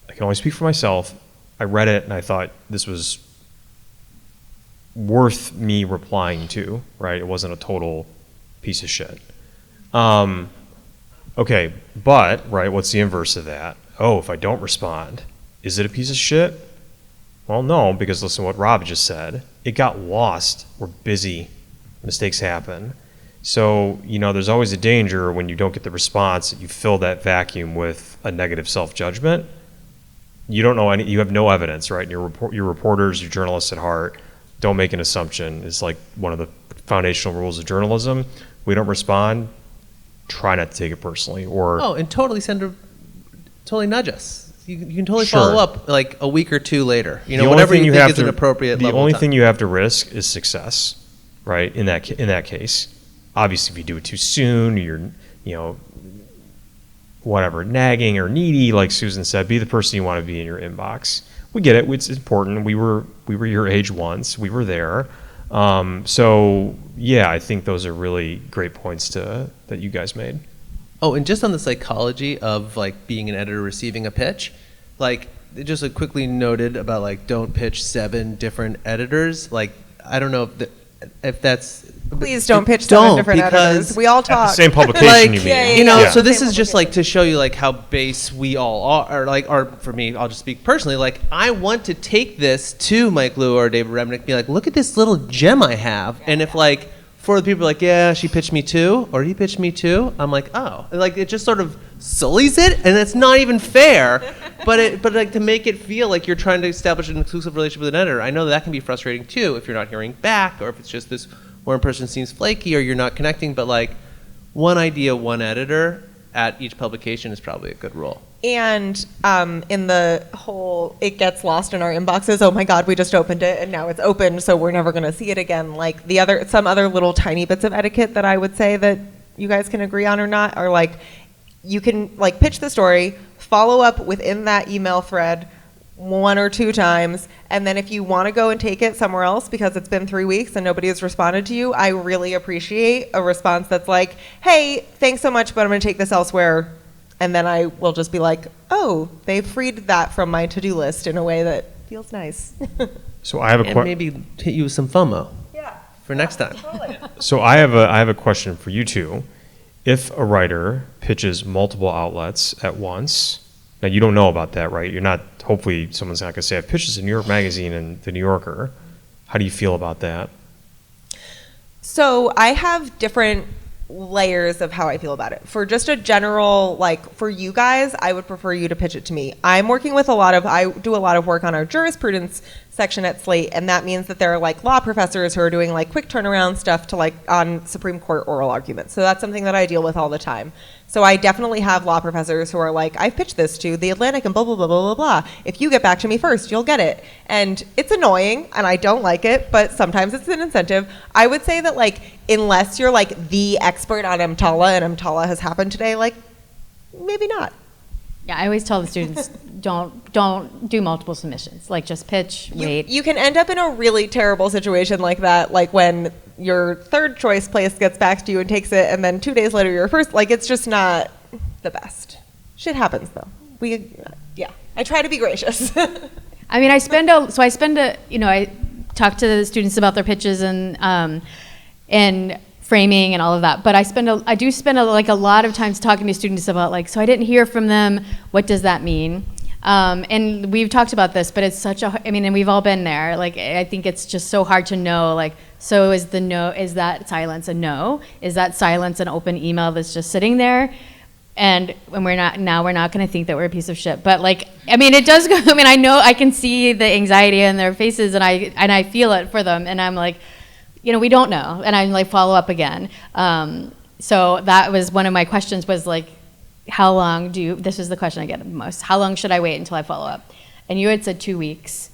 I can only speak for myself. I read it and I thought this was worth me replying to, right? It wasn't a total piece of shit. Okay, but, right, what's the inverse of that? Oh, if I don't respond, is it a piece of shit? Well, no, because listen to what Rob just said. It got lost. We're busy. Mistakes happen. So, there's always a danger when you don't get the response that you fill that vacuum with a negative self-judgment. You don't know you have no evidence, right? Your reporters, your journalists at heart, don't make an assumption. It's like one of the foundational rules of journalism. We don't respond, try not to take it personally. And totally nudge us. You can totally Sure. follow up like a week or two later. The only Whatever thing you you think have is an to- appropriate The level only of time. thing you have to risk is success, right? In that case, obviously, if you do it too soon, you're whatever, nagging or needy, like Susan said, be the person you want to be in your inbox. We get it. It's important. We were your age once. We were there. So yeah, I think those are really great points that you guys made. Oh, and just on the psychology of like being an editor receiving a pitch, like just like quickly noted about like don't pitch 7 different editors. Like I don't know if that's. Please don't pitch 7 different editors. We all At the talk. same publication, Like, you mean? Yeah. So this is just like to show you like how base we all are, or for me, I'll just speak personally. Like I want to take this to Mike Liu or David Remnick, be like, look at this little gem I have, and if like for the people like, yeah, she pitched me too, or he pitched me too, I'm like, oh, like it just sort of sullies it, and it's not even fair. But like to make it feel like you're trying to establish an exclusive relationship with an editor, I know that can be frustrating too if you're not hearing back, or if it's just this one person seems flaky, or you're not connecting. But like one idea, one editor at each publication is probably a good rule. And in the whole, it gets lost in our inboxes. Oh my God, we just opened it and now it's open, so we're never going to see it again. Like some other little tiny bits of etiquette that I would say that you guys can agree on or not are like, you can like pitch the story, follow up within that email thread 1 or 2 times, and then if you want to go and take it somewhere else because it's been 3 weeks and nobody has responded to you, I really appreciate a response that's like, hey, thanks so much, but I'm going to take this elsewhere. And then I will just be like, oh, they freed that from my to-do list in a way that feels nice. So I have a And question. maybe hit you with some FOMO Yeah. for next time. So I have a question for you two. If a writer pitches multiple outlets at once, now you don't know about that, right? You're not. Hopefully, someone's not going to say I've pitched this in New York Magazine and the New Yorker. How do you feel about that? So I have different layers of how I feel about it. For just a general, like for you guys, I would prefer you to pitch it to me. I do a lot of work on our jurisprudence section at Slate, and that means that there are like law professors who are doing like quick turnaround stuff to like on Supreme Court oral arguments. So that's something that I deal with all the time. So I definitely have law professors who are like, I've pitched this to the Atlantic and blah, blah, blah, blah, blah, blah. If you get back to me first, you'll get it. And it's annoying and I don't like it, but sometimes it's an incentive. I would say that like, unless you're like the expert on EMTALA and EMTALA has happened today, like maybe not. Yeah, I always tell the students, don't do multiple submissions. Like just pitch, wait. You can end up in a really terrible situation like that, like when your third choice place gets back to you and takes it, and then 2 days later you're first. Like it's just not the best. Shit happens though. I try to be gracious. I mean, I talk to the students about their pitches and framing and all of that. But I do spend a lot of times talking to students about like, so I didn't hear from them. What does that mean? And we've talked about this, but it's and we've all been there. Like, I think it's just so hard to know, like, so is that silence a no? Is that silence an open email that's just sitting there? And when we're not going to think that we're a piece of shit. But like, I mean, it does go, I know I can see the anxiety in their faces and I feel it for them. And I'm like, we don't know. And I'm like, follow up again. So that was one of my questions was like, how long this is the question I get the most. How long should I wait until I follow up? And you had said 2 weeks.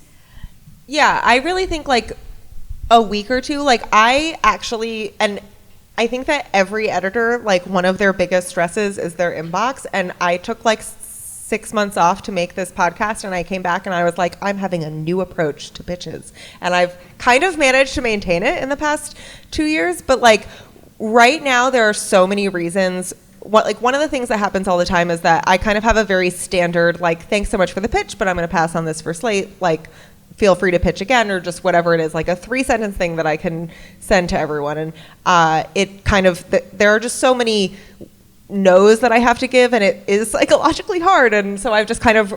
Yeah, I really think like a week or two. Like I think that every editor, like one of their biggest stresses is their inbox. And I took like 6 months off to make this podcast, and I came back and I was like, I'm having a new approach to pitches. And I've kind of managed to maintain it in the past 2 years. But like right now, there are so many reasons. One of the things that happens all the time is that I kind of have a very standard, like, thanks so much for the pitch, but I'm going to pass on this for Slate. Like, feel free to pitch again, or just whatever it is, like a 3-sentence thing that I can send to everyone. And there are just so many no's that I have to give, and it is psychologically hard. And so I've just kind of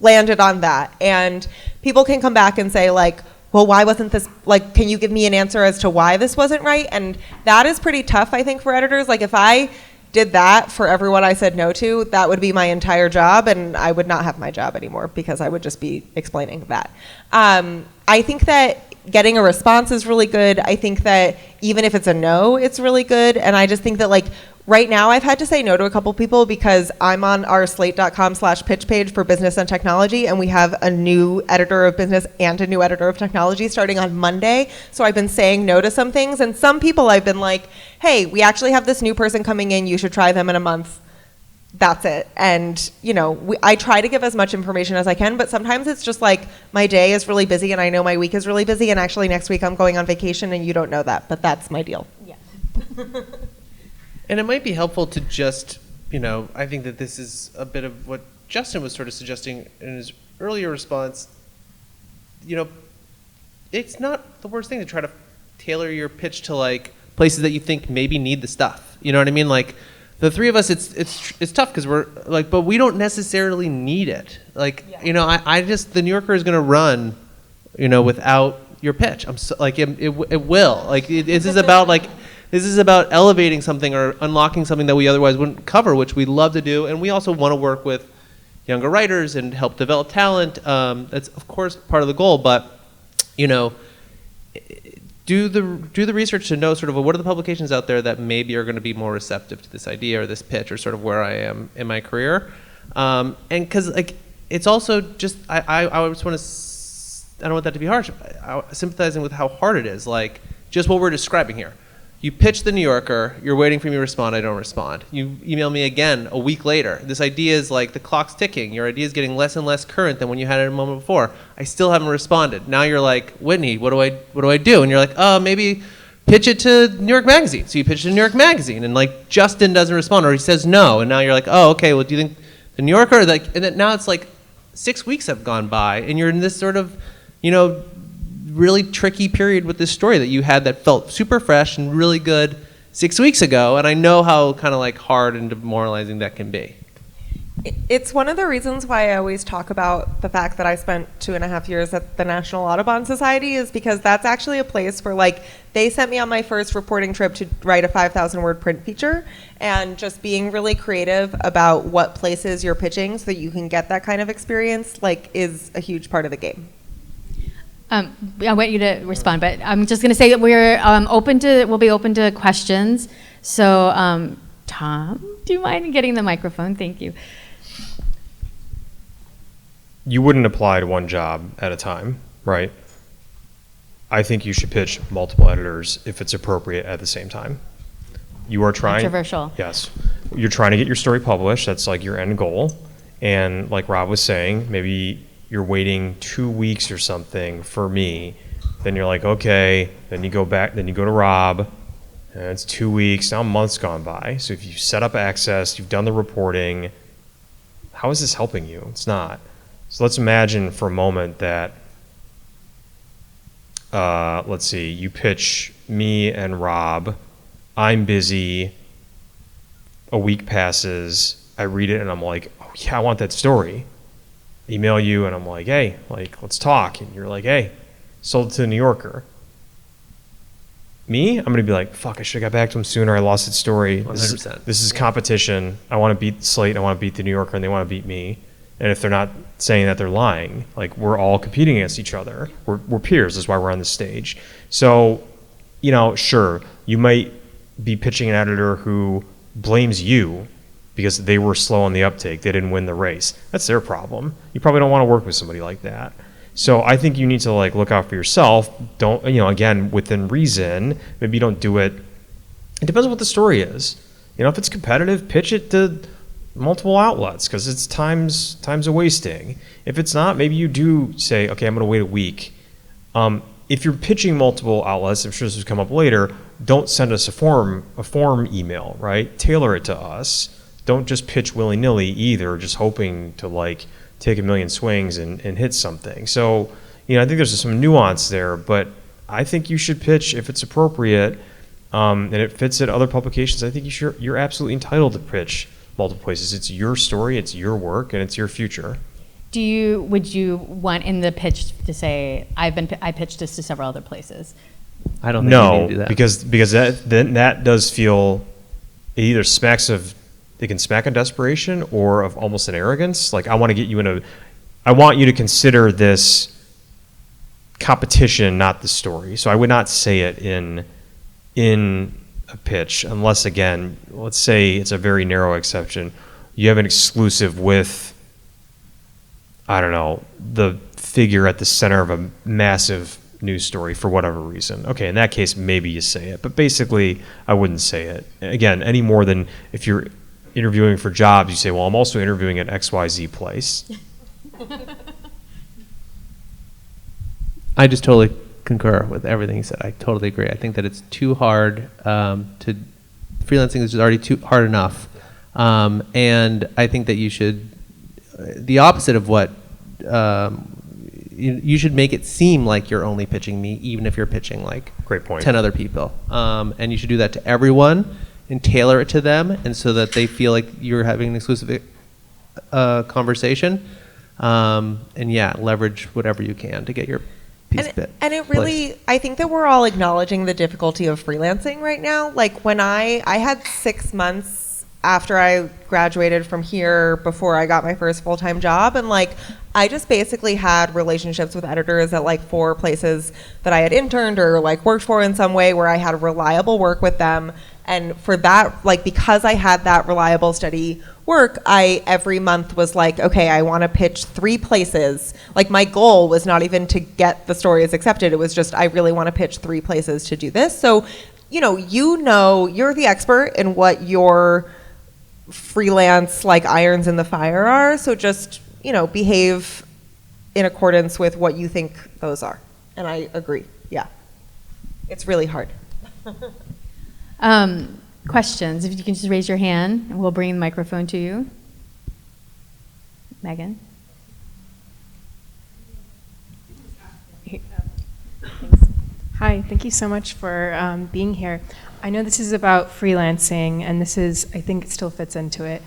landed on that. And people can come back and say, like, well, why wasn't this, like, can you give me an answer as to why this wasn't right? And that is pretty tough, I think, for editors. Like, if I did that for everyone I said no to, that would be my entire job, and I would not have my job anymore because I would just be explaining that. I think that getting a response is really good. I think that even if it's a no, it's really good. And I just think that, like, right now I've had to say no to a couple people because I'm on our slate.com/pitch page for business and technology, and we have a new editor of business and a new editor of technology starting on Monday. So I've been saying no to some things, and some people I've been like, hey, we actually have this new person coming in, you should try them in a month. That's it. And, I try to give as much information as I can, but sometimes it's just like my day is really busy and I know my week is really busy, and actually next week I'm going on vacation and you don't know that, but that's my deal. Yeah. And it might be helpful to just, I think that this is a bit of what Justin was sort of suggesting in his earlier response. It's not the worst thing to try to tailor your pitch to like places that you think maybe need the stuff. You know what I mean? Like the three of us, it's tough because we're like, but we don't necessarily need it. Like, I just, the New Yorker is going to run, without your pitch. I'm so, like, it will. Like, this is about elevating something or unlocking something that we otherwise wouldn't cover, which we love to do. And we also want to work with younger writers and help develop talent. That's, of course, part of the goal. But, do the research to know sort of what are the publications out there that maybe are going to be more receptive to this idea or this pitch or sort of where I am in my career. And because, like, it's also just, I just want to, I don't want that to be harsh, sympathizing with how hard it is. Like, just what we're describing here. You pitch the New Yorker, you're waiting for me to respond, I don't respond. You email me again a week later. This idea is like the clock's ticking. Your idea is getting less and less current than when you had it a moment before. I still haven't responded. Now you're like, Whitney, what do I do? And you're like, oh, maybe pitch it to New York Magazine. So you pitch it to New York Magazine, and like Justin doesn't respond, or he says no, and now you're like, oh, okay, well, do you think the New Yorker? Like, and then now it's like 6 weeks have gone by, and you're in this sort of, really tricky period with this story that you had that felt super fresh and really good 6 weeks ago, and I know how kind of like hard and demoralizing that can be. It's one of the reasons why I always talk about the fact that I spent 2.5 years at the National Audubon Society, is because that's actually a place where, like, they sent me on my first reporting trip to write a 5,000 word print feature, and just being really creative about what places you're pitching so that you can get that kind of experience, like, is a huge part of the game. I want you to respond, but I'm just going to say that we'll be open to questions. So, Tom, do you mind getting the microphone? Thank you. You wouldn't apply to one job at a time, right? I think you should pitch multiple editors if it's appropriate at the same time. You are trying. Controversial. Yes. You're trying to get your story published. That's like your end goal. And like Rob was saying, maybe you're waiting 2 weeks or something for me. Then you're like, okay. Then you go back. Then you go to Rob. And it's 2 weeks. Now a month's gone by. So if you set up access, you've done the reporting, how is this helping you? It's not. So let's imagine for a moment that, let's see, you pitch me and Rob. I'm busy. A week passes. I read it and I'm like, oh yeah, I want that story. Email you and I'm like, hey, like, let's talk. And you're like, hey, sold it to the New Yorker. Me, I'm going to be like, fuck, I should have got back to him sooner. I lost that story. 100%. This is competition. I want to beat Slate. I want to beat the New Yorker, and they want to beat me. And if they're not saying that, they're lying. Like, we're all competing against each other. We're peers. That's why we're on the stage. So, sure, you might be pitching an editor who blames you because they were slow on the uptake. They didn't win the race. That's their problem. You probably don't want to work with somebody like that. So I think you need to like look out for yourself. Don't, again, within reason, maybe you don't do it. It depends on what the story is. If it's competitive, pitch it to multiple outlets because it's time's a wasting. If it's not, maybe you do say, okay, I'm going to wait a week. If you're pitching multiple outlets, I'm sure this will come up later, don't send us a form email, right? Tailor it to us. Don't just pitch willy-nilly either, just hoping to like take a million swings and hit something. So, I think there's some nuance there, but I think you should pitch if it's appropriate and it fits at other publications. I think you're absolutely entitled to pitch multiple places. It's your story, it's your work, and it's your future. Would you want in the pitch to say, I pitched this to several other places? I don't think you need to do that. because that does feel, it either smacks of, they can smack on desperation or of almost an arrogance. Like, I want you to consider this competition, not the story. So I would not say it in a pitch unless, again, let's say it's a very narrow exception. You have an exclusive with, I don't know, the figure at the center of a massive news story for whatever reason. Okay, in that case, maybe you say it. But basically, I wouldn't say it. Again, any more than if you're interviewing for jobs, you say, well, I'm also interviewing at XYZ place. I just totally concur with everything you said. I totally agree. I think that it's too hard freelancing is just already too hard enough. And I think that you should, the opposite of what, you should make it seem like you're only pitching me, even if you're pitching like Great point. 10 other people. And you should do that to everyone and tailor it to them, and so that they feel like you're having an exclusive conversation. And yeah, leverage whatever you can to get your piece bit. And it really, I think that we're all acknowledging the difficulty of freelancing right now. Like when I had 6 months after I graduated from here before I got my first full-time job, and like I just basically had relationships with editors at like 4 places that I had interned or like worked for in some way where I had reliable work with them. And for that, like because I had that reliable, steady work, I every month was like, okay, I want to pitch 3 places. Like my goal was not even to get the stories accepted. It was just, I really want to pitch 3 places to do this. So, you're the expert in what your freelance like irons in the fire are. So just, behave in accordance with what you think those are. And I agree. Yeah. It's really hard. Questions, if you can just raise your hand, and we'll bring the microphone to you. Megan? Hi, thank you so much for being here. I know this is about freelancing, and this is, I think it still fits into it,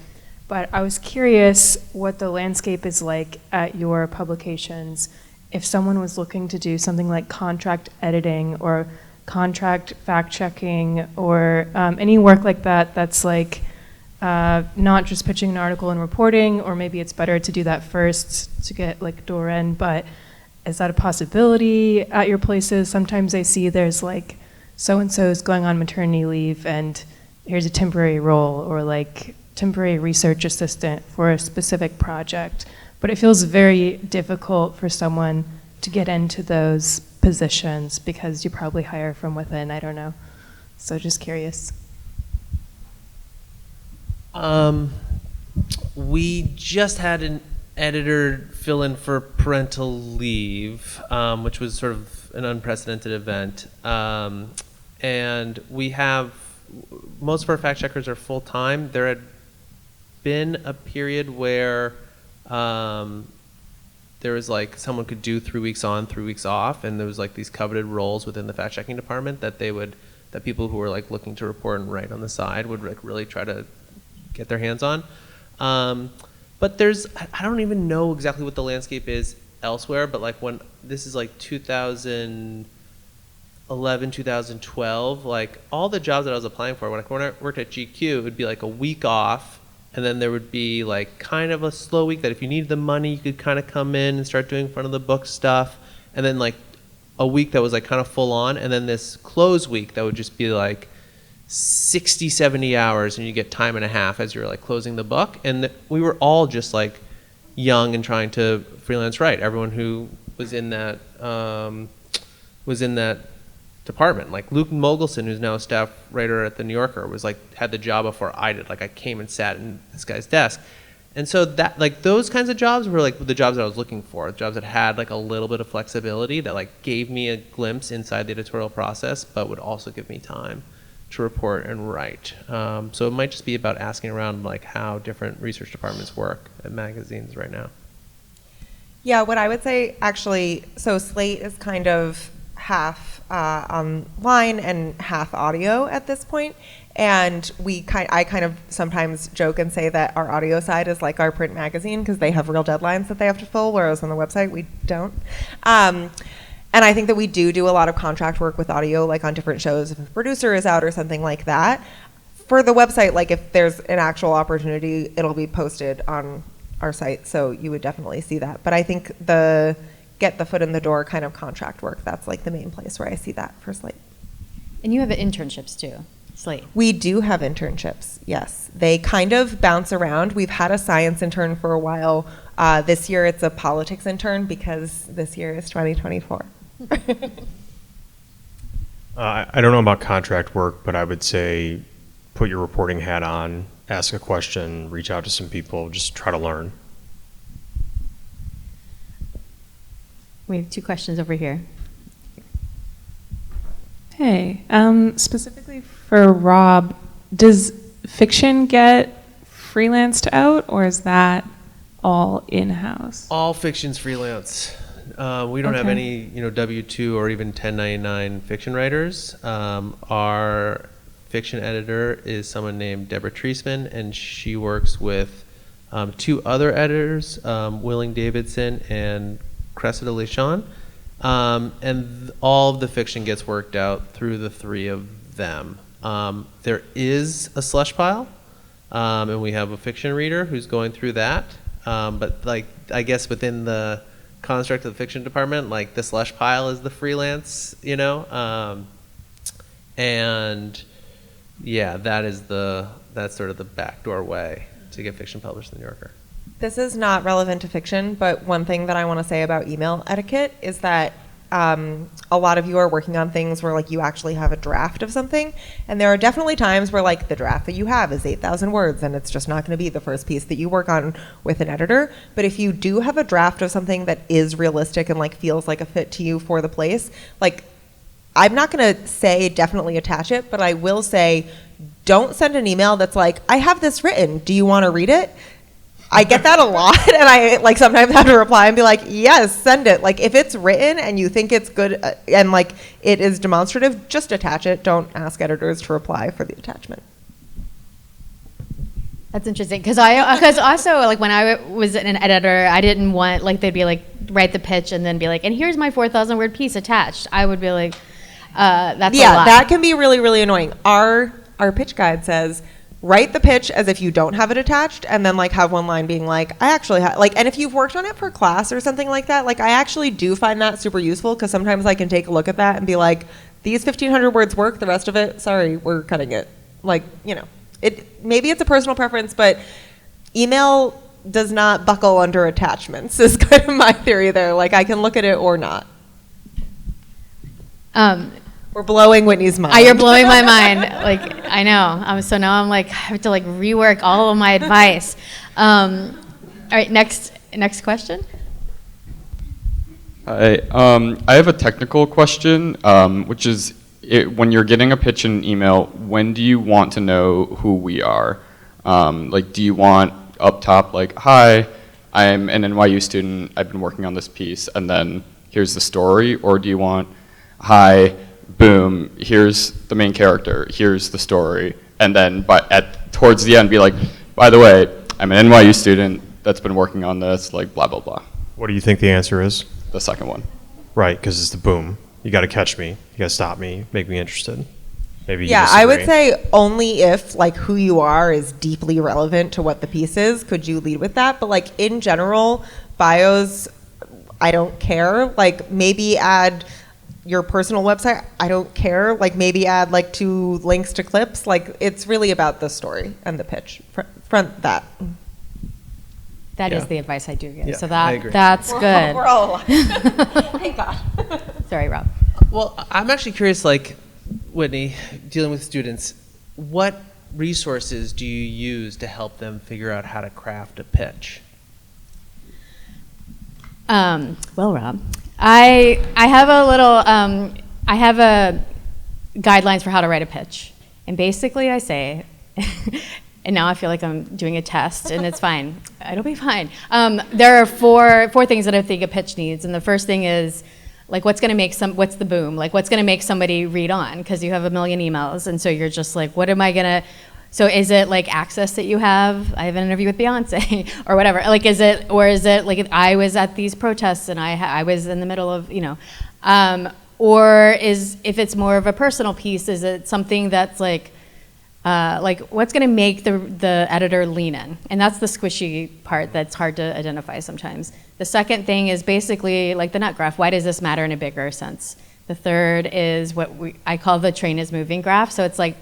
but I was curious what the landscape is like at your publications if someone was looking to do something like contract editing or contract fact-checking or any work like that that's like not just pitching an article and reporting, or maybe it's better to do that first to get like door in, but is that a possibility at your places? Sometimes I see there's like so-and-so is going on maternity leave and here's a temporary role, or like temporary research assistant for a specific project. But it feels very difficult for someone to get into those positions because you probably hire from within, I don't know. So just curious. We just had an editor fill in for parental leave, which was sort of an unprecedented event. And we have, most of our fact checkers are full time. There had been a period where there was like someone could do 3 weeks on, 3 weeks off, and there was like these coveted roles within the fact checking department that that people who were like looking to report and write on the side would like really try to get their hands on. But I don't even know exactly what the landscape is elsewhere, but like when this is like 2011, 2012, like all the jobs that I was applying for, when I worked at GQ, it would be like a week off, and then there would be like kind of a slow week that if you needed the money, you could kind of come in and start doing front of the book stuff, and then like a week that was like kind of full on, and then this close week that would just be like 60, 70 hours, and you get time and a half as you're like closing the book. And we were all just like young and trying to freelance write. Everyone who was in that department, like Luke Mogelson, who's now a staff writer at the New Yorker, was like had the job before I did. Like I came and sat in this guy's desk, and so that like those kinds of jobs were like the jobs that I was looking for, jobs that had like a little bit of flexibility, that like gave me a glimpse inside the editorial process, but would also give me time to report and write. So it might just be about asking around like how different research departments work at magazines right now. Yeah, what I would say actually, so Slate is kind of half online and half audio at this point, and I kind of sometimes joke and say that our audio side is like our print magazine because they have real deadlines that they have to fill, whereas on the website we don't. And I think that we do a lot of contract work with audio, like on different shows if a producer is out or something like that. For the website, like if there's an actual opportunity, it'll be posted on our site, so you would definitely see that. But I think the get the foot in the door kind of contract work, that's like the main place where I see that for Slate. And you have internships too, Slate. We do have internships, yes. They kind of bounce around. We've had a science intern for a while. This year it's a politics intern because this year is 2024. I don't know about contract work, but I would say put your reporting hat on, ask a question, reach out to some people, just try to learn. We have 2 questions over here. Hey, specifically for Rob, does fiction get freelanced out, or is that all in-house? All fiction's freelance. We don't have any, W-2 or even 1099 fiction writers. Our fiction editor is someone named Deborah Treisman, and she works with 2 other editors, Willing Davidson and Cressida LeSean. And all of the fiction gets worked out through the 3 of them. There is a slush pile, and we have a fiction reader who's going through that. But like, I guess within the construct of the fiction department, like the slush pile is the freelance, and yeah, that's sort of the backdoor way to get fiction published in the New Yorker. This is not relevant to fiction, but one thing that I want to say about email etiquette is that a lot of you are working on things where like you actually have a draft of something, and there are definitely times where like the draft that you have is 8,000 words and it's just not going to be the first piece that you work on with an editor. But if you do have a draft of something that is realistic and like feels like a fit to you for the place, like I'm not going to say definitely attach it, but I will say don't send an email that's like, I have this written. Do you want to read it? I get that a lot, and I like sometimes have to reply and be like, yes, send it. Like if it's written and you think it's good and like it is demonstrative, just attach it. Don't ask editors to reply for the attachment. That's interesting because also like when I was an editor, I didn't want like they'd be like write the pitch and then be like, and here's my 4,000 word piece attached. I would be like, that's a lot. That can be really, really annoying. Our pitch guide says write the pitch as if you don't have it attached, and then like have one line being like, I actually have like, and if you've worked on it for class or something like that, like I actually do find that super useful because sometimes I can take a look at that and be like, these 1,500 words work, the rest of it, sorry, we're cutting it. Like, you know, maybe it's a personal preference, but email does not buckle under attachments is kind of my theory there. Like I can look at it or not. We're blowing Whitney's mind. You're blowing my mind. Like I know. So now I'm like I have to like rework all of my advice. All right, next question. Hi, I have a technical question, which is when you're getting a pitch in an email, when do you want to know who we are? Like, do you want up top like, hi, I'm an NYU student, I've been working on this piece, and then here's the story, or do you want, hi, boom, here's the main character, here's the story, and then towards the end be like, by the way, I'm an NYU student that's been working on this, like blah, blah, blah. What do you think the answer is? The second one. Right, because it's the boom. You got to catch me. You got to stop me, make me interested. Maybe you Yeah, I would disagree. say only if like who you are is deeply relevant to what the piece is, could you lead with that? But like in general, bios, I don't care. Like maybe add your personal website, I don't care. Like maybe add like 2 links to clips. Like it's really about the story and the pitch. Front that. That is Yeah. the advice I do give. Yeah, So I agree. that's good. We're all alive. Thank God. Sorry, Rob. Well, I'm actually curious, like, Whitney, dealing with students, what resources do you use to help them figure out how to craft a pitch? Well, Rob, I have a little, I have a guidelines for how to write a pitch. And basically I say, and now I feel like I'm doing a test, and it's fine. It'll be fine. There are four things that I think a pitch needs, and the first thing is, like, what's the boom? Like, what's gonna make somebody read on? Because you have a million emails, and so you're just like, what am I gonna? So is it like access that you have? I have an interview with Beyonce, or whatever. Like, is it like I was at these protests and I was in the middle of, or if it's more of a personal piece, is it something that's like what's going to make the editor lean in? And that's the squishy part that's hard to identify sometimes. The second thing is basically like the nut graph. Why does this matter in a bigger sense? The third is what I call the train is moving graph. So it's like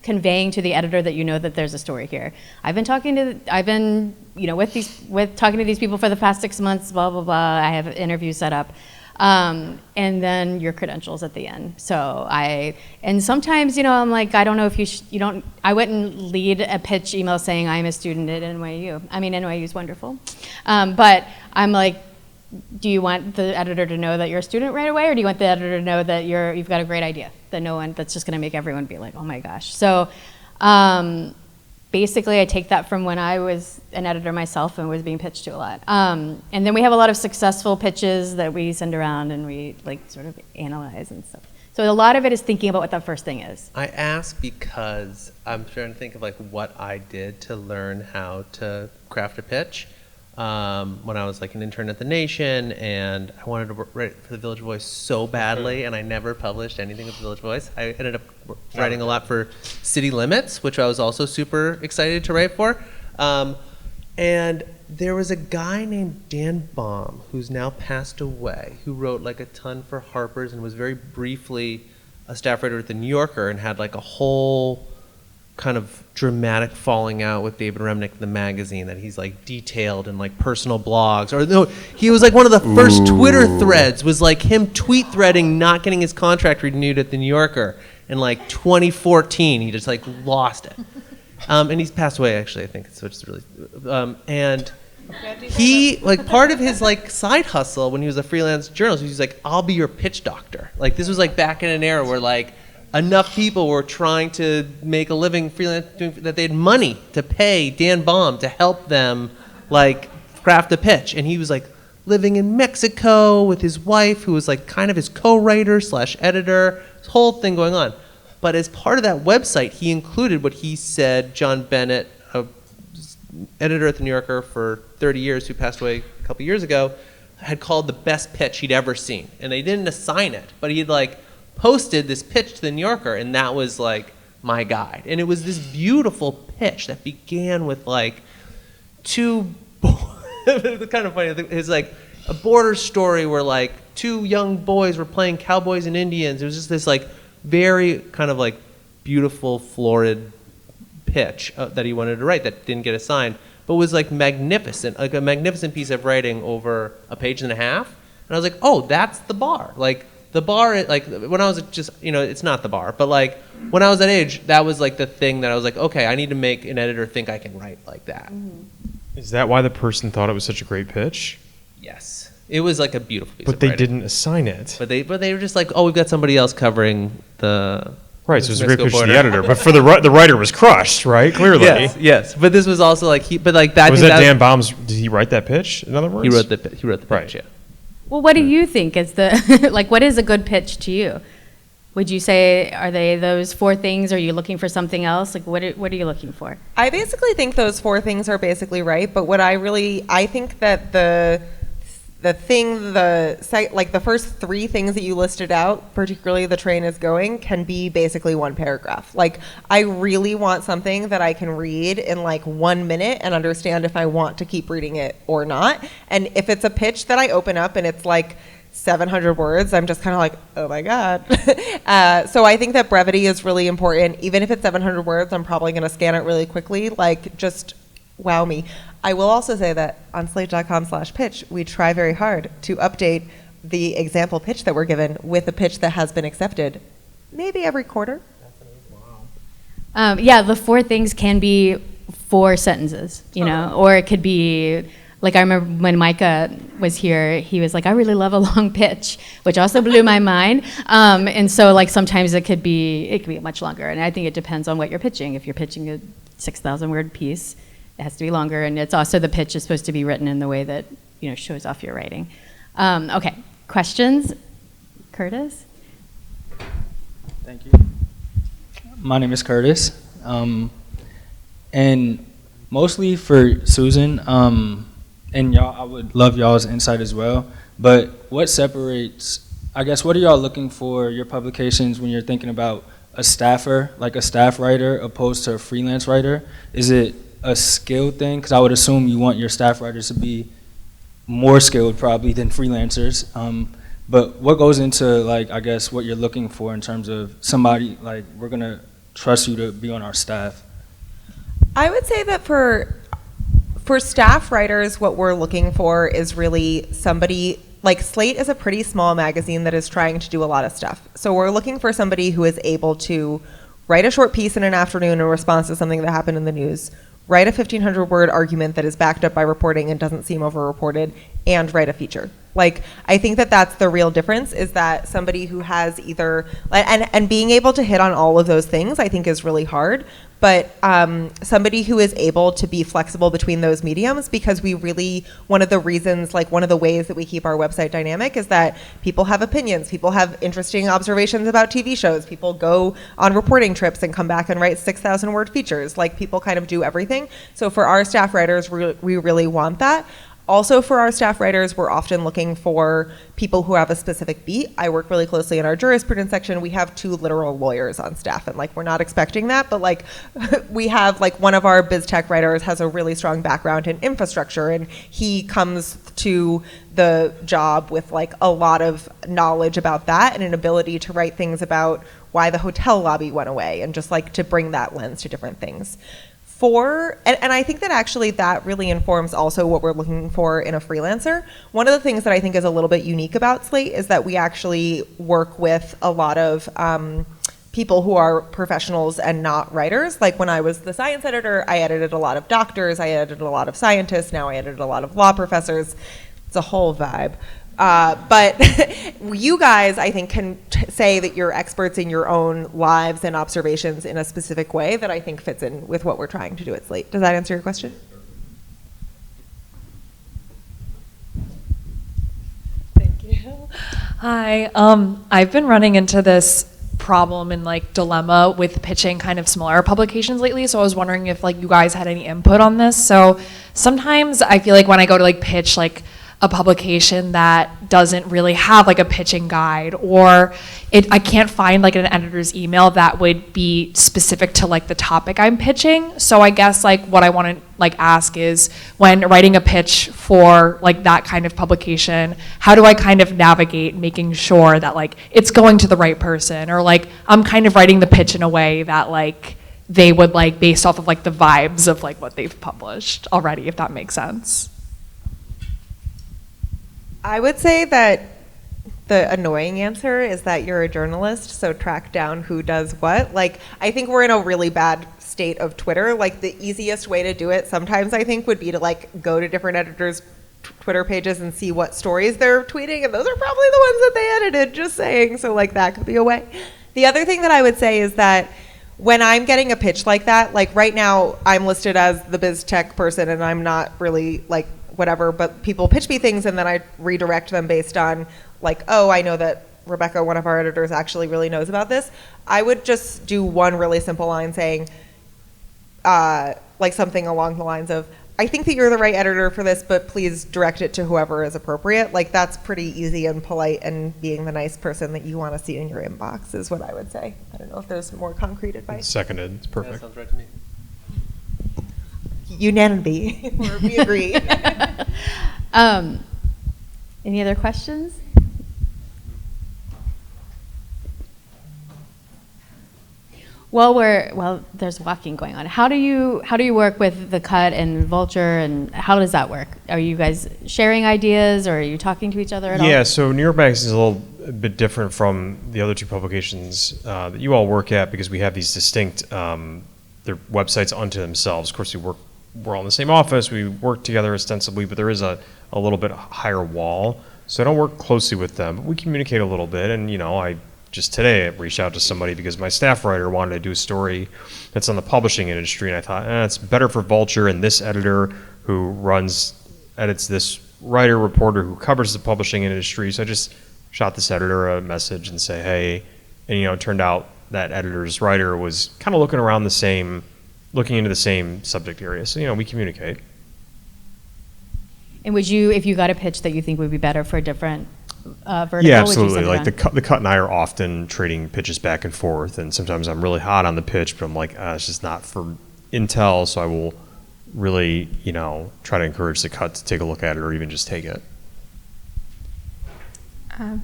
conveying to the editor that you know that there's a story here. I've been talking to these people for the past 6 months, blah, blah, blah. I have interviews set up. And then your credentials at the end. And sometimes, I'm like, I don't know if I wouldn't lead a pitch email saying I'm a student at NYU. I mean, NYU is wonderful. But I'm like, do you want the editor to know that you're a student right away, or do you want the editor to know that you've got a great idea that's just gonna make everyone be like, oh my gosh. So, basically, I take that from when I was an editor myself and was being pitched to a lot. And then we have a lot of successful pitches that we send around and we sort of analyze and stuff. So a lot of it is thinking about what that first thing is. I ask because I'm trying to think of like what I did to learn how to craft a pitch. When I was like an intern at The Nation, and I wanted to write for the Village Voice so badly, and I never published anything with the Village Voice. I ended up writing a lot for City Limits, which I was also super excited to write for. And there was a guy named Dan Baum, who's now passed away, who wrote like a ton for Harper's and was very briefly a staff writer at The New Yorker, and had like a whole kind of dramatic falling out with David Remnick, the magazine, that he's like detailed in like personal blogs. Or no, he was like one of the first Twitter threads was like him tweet threading not getting his contract renewed at The New Yorker in like 2014. He just like lost it. And he's passed away actually, I think, so it's really, and He, like, part of his, like, side hustle when he was a freelance journalist, he was like, I'll be your pitch doctor. Like, this was, like, back in an era where, like, enough people were trying to make a living freelance, that they had money to pay Dan Baum to help them, like, craft a pitch. And he was, like, living in Mexico with his wife, who was, like, kind of his co-writer / editor, this whole thing going on. But as part of that website, he included what he said John Bennett, a editor at the New Yorker for 30 years, who passed away a couple years ago, had called the best pitch he'd ever seen. And they didn't assign it, but he'd, like, posted this pitch to the New Yorker, and that was, like, my guide. And it was this beautiful pitch that began with, like, two, it's kind of funny, it's like a border story where, like, two young boys were playing cowboys and Indians. It was just this, like, very kind of, like, beautiful, florid pitch that he wanted to write that didn't get assigned, but was, like, magnificent, like a magnificent piece of writing over a page and a half. And I was like, oh, that's the bar. Like, the bar, like, when I was just, you know, it's not the bar, but, like, when I was that age, that was, like, the thing that I was like, okay, I need to make an editor think I can write like that. Is that why the person thought it was such a great pitch? Yes. It was, like, a beautiful piece But of they writing. didn't assign it. But they were just like, oh, we've got somebody else covering the Right, so it was a great Mexico pitch to border. the editor, but for the writer was crushed, right? Clearly. Yes. But this was also, like, but, like, that. Was that Dan Baum's, did he write that pitch, in other words? He wrote the pitch, Right. yeah. Well, what do you think is the, like, what is a good pitch to you? Would you say, are they those 4 things? Are you looking for something else? Like, what are you looking for? I basically think those 4 things are basically right, but what I think that the first 3 things that you listed out, particularly the train is going, can be basically 1 paragraph. Like, I really want something that I can read in, like, 1 minute and understand if I want to keep reading it or not. And if it's a pitch that I open up and it's, like, 700 words, I'm just kind of like, oh my God. So I think that brevity is really important. Even if it's 700 words, I'm probably going to scan it really quickly. Like, just wow me. I will also say that on slate.com/pitch, we try very hard to update the example pitch that we're given with a pitch that has been accepted maybe every quarter. Yeah, the 4 things can be 4 sentences, you know, or it could be, like, I remember when Micah was here, he was like, I really love a long pitch, which also blew my mind. And so, like, sometimes it could be much longer. And I think it depends on what you're pitching. If you're pitching a 6,000 word piece, it has to be longer. And it's also, the pitch is supposed to be written in the way that, you know, shows off your writing. Okay, questions? Curtis? Thank you. My name is Curtis. And mostly for Susan, and y'all, I would love y'all's insight as well. But what separates, I guess, what are y'all looking for your publications when you're thinking about a staffer, like a staff writer, opposed to a freelance writer? Is it a skill thing? Because I would assume you want your staff writers to be more skilled probably than freelancers. But what goes into, like, I guess, what you're looking for in terms of somebody, like, we're going to trust you to be on our staff? I would say that for staff writers, what we're looking for is really somebody, like, Slate is a pretty small magazine that is trying to do a lot of stuff. So we're looking for somebody who is able to write a short piece in an afternoon in response to something that happened in the news, write a 1,500 word argument that is backed up by reporting and doesn't seem over-reported, and write a feature. Like, I think that that's the real difference, is that somebody who has either, and being able to hit on all of those things, I think, is really hard. But somebody who is able to be flexible between those mediums, because we really, one of the reasons, like, one of the ways that we keep our website dynamic is that people have opinions, people have interesting observations about TV shows, people go on reporting trips and come back and write 6,000 word features. Like, people kind of do everything. So for our staff writers, we really want that. Also, for our staff writers, we're often looking for people who have a specific beat. I work really closely in our jurisprudence section. We have 2 literal lawyers on staff, and, like, we're not expecting that, but, like, we have, like, one of our biz tech writers has a really strong background in infrastructure, and he comes to the job with, like, a lot of knowledge about that and an ability to write things about why the hotel lobby went away, and just, like, to bring that lens to different things. And I think that actually that really informs also what we're looking for in a freelancer. One of the things that I think is a little bit unique about Slate is that we actually work with a lot of people who are professionals and not writers. Like when I was the science editor, I edited a lot of doctors, I edited a lot of scientists, now I edited a lot of law professors. It's a whole vibe. But you guys, I think, can say that you're experts in your own lives and observations in a specific way that I think fits in with what we're trying to do at Slate. Does that answer your question? Thank you. Hi. I've been running into this problem and like dilemma with pitching kind of smaller publications lately, so I was wondering if like you guys had any input on this. So sometimes I feel like when I go to like pitch like a publication that doesn't really have like a pitching guide, or I can't find like an editor's email that would be specific to like the topic I'm pitching. So I guess like what I want to like ask is, when writing a pitch for like that kind of publication, how do I kind of navigate making sure that like it's going to the right person, or like I'm kind of writing the pitch in a way that like they would like based off of like the vibes of like what they've published already, if that makes sense. I would say that the annoying answer is that you're a journalist, so track down who does what. Like, I think we're in a really bad state of Twitter. Like, the easiest way to do it sometimes, I think, would be to like go to different editors' Twitter pages and see what stories they're tweeting, and those are probably the ones that they edited, just saying. So like that could be a way. The other thing that I would say is that when I'm getting a pitch like that, like right now I'm listed as the biz tech person and I'm not really like whatever, but people pitch me things and then I redirect them based on like, oh, I know that Rebecca, one of our editors, actually really knows about this. I would just do one really simple line saying, like something along the lines of, I think that you're the right editor for this, but please direct it to whoever is appropriate. Like that's pretty easy and polite, and being the nice person that you want to see in your inbox is what I would say. I don't know if there's more concrete advice. Seconded. It's perfect. That sounds right to me. Unanimity, or we agree. Any other questions? Well, there's walking going on. How do you work with The Cut and Vulture, and how does that work? Are you guys sharing ideas, or are you talking to each other at all? Yeah, so New York Magazine is a little bit different from the other two publications that you all work at, because we have these distinct, their websites unto themselves. Of course, we're all in the same office, we work together ostensibly, but there is a little bit higher wall. So I don't work closely with them, but we communicate a little bit. And I just today reached out to somebody because my staff writer wanted to do a story that's on the publishing industry, and I thought, it's better for Vulture and this editor who edits this writer, reporter who covers the publishing industry. So I just shot this editor a message and say, hey, and it turned out that editor's writer was kind of looking into the same subject area. So, we communicate. And would you, if you got a pitch that you think would be better for a different vertical? Yeah, would you absolutely. send it Like on? the cut and I are often trading pitches back and forth, and sometimes I'm really hot on the pitch, but I'm like, it's just not for Intel, so I will really, try to encourage the cut to take a look at it, or even just take it.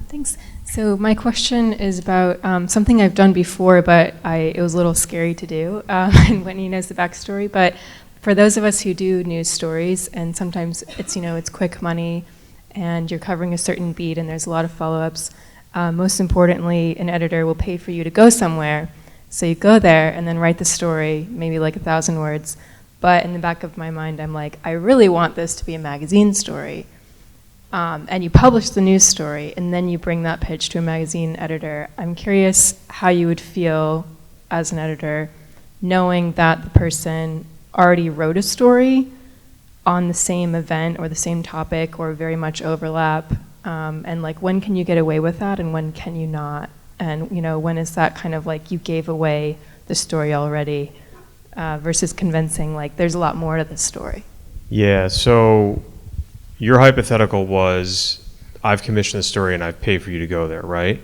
Thanks. So my question is about something I've done before, but it was a little scary to do, and Whitney knows the backstory. But for those of us who do news stories, and sometimes it's quick money, and you're covering a certain beat, and there's a lot of follow-ups. Most importantly, an editor will pay for you to go somewhere, so you go there and then write the story, maybe like 1,000 words. But in the back of my mind, I'm like, I really want this to be a magazine story. And you publish the news story, and then you bring that pitch to a magazine editor. I'm curious how you would feel as an editor knowing that the person already wrote a story on the same event or the same topic or very much overlap, and like when can you get away with that and when can you not? And when is that kind of like you gave away the story already versus convincing like there's a lot more to this story? Yeah, so your hypothetical was, I've commissioned the story and I've paid for you to go there, right?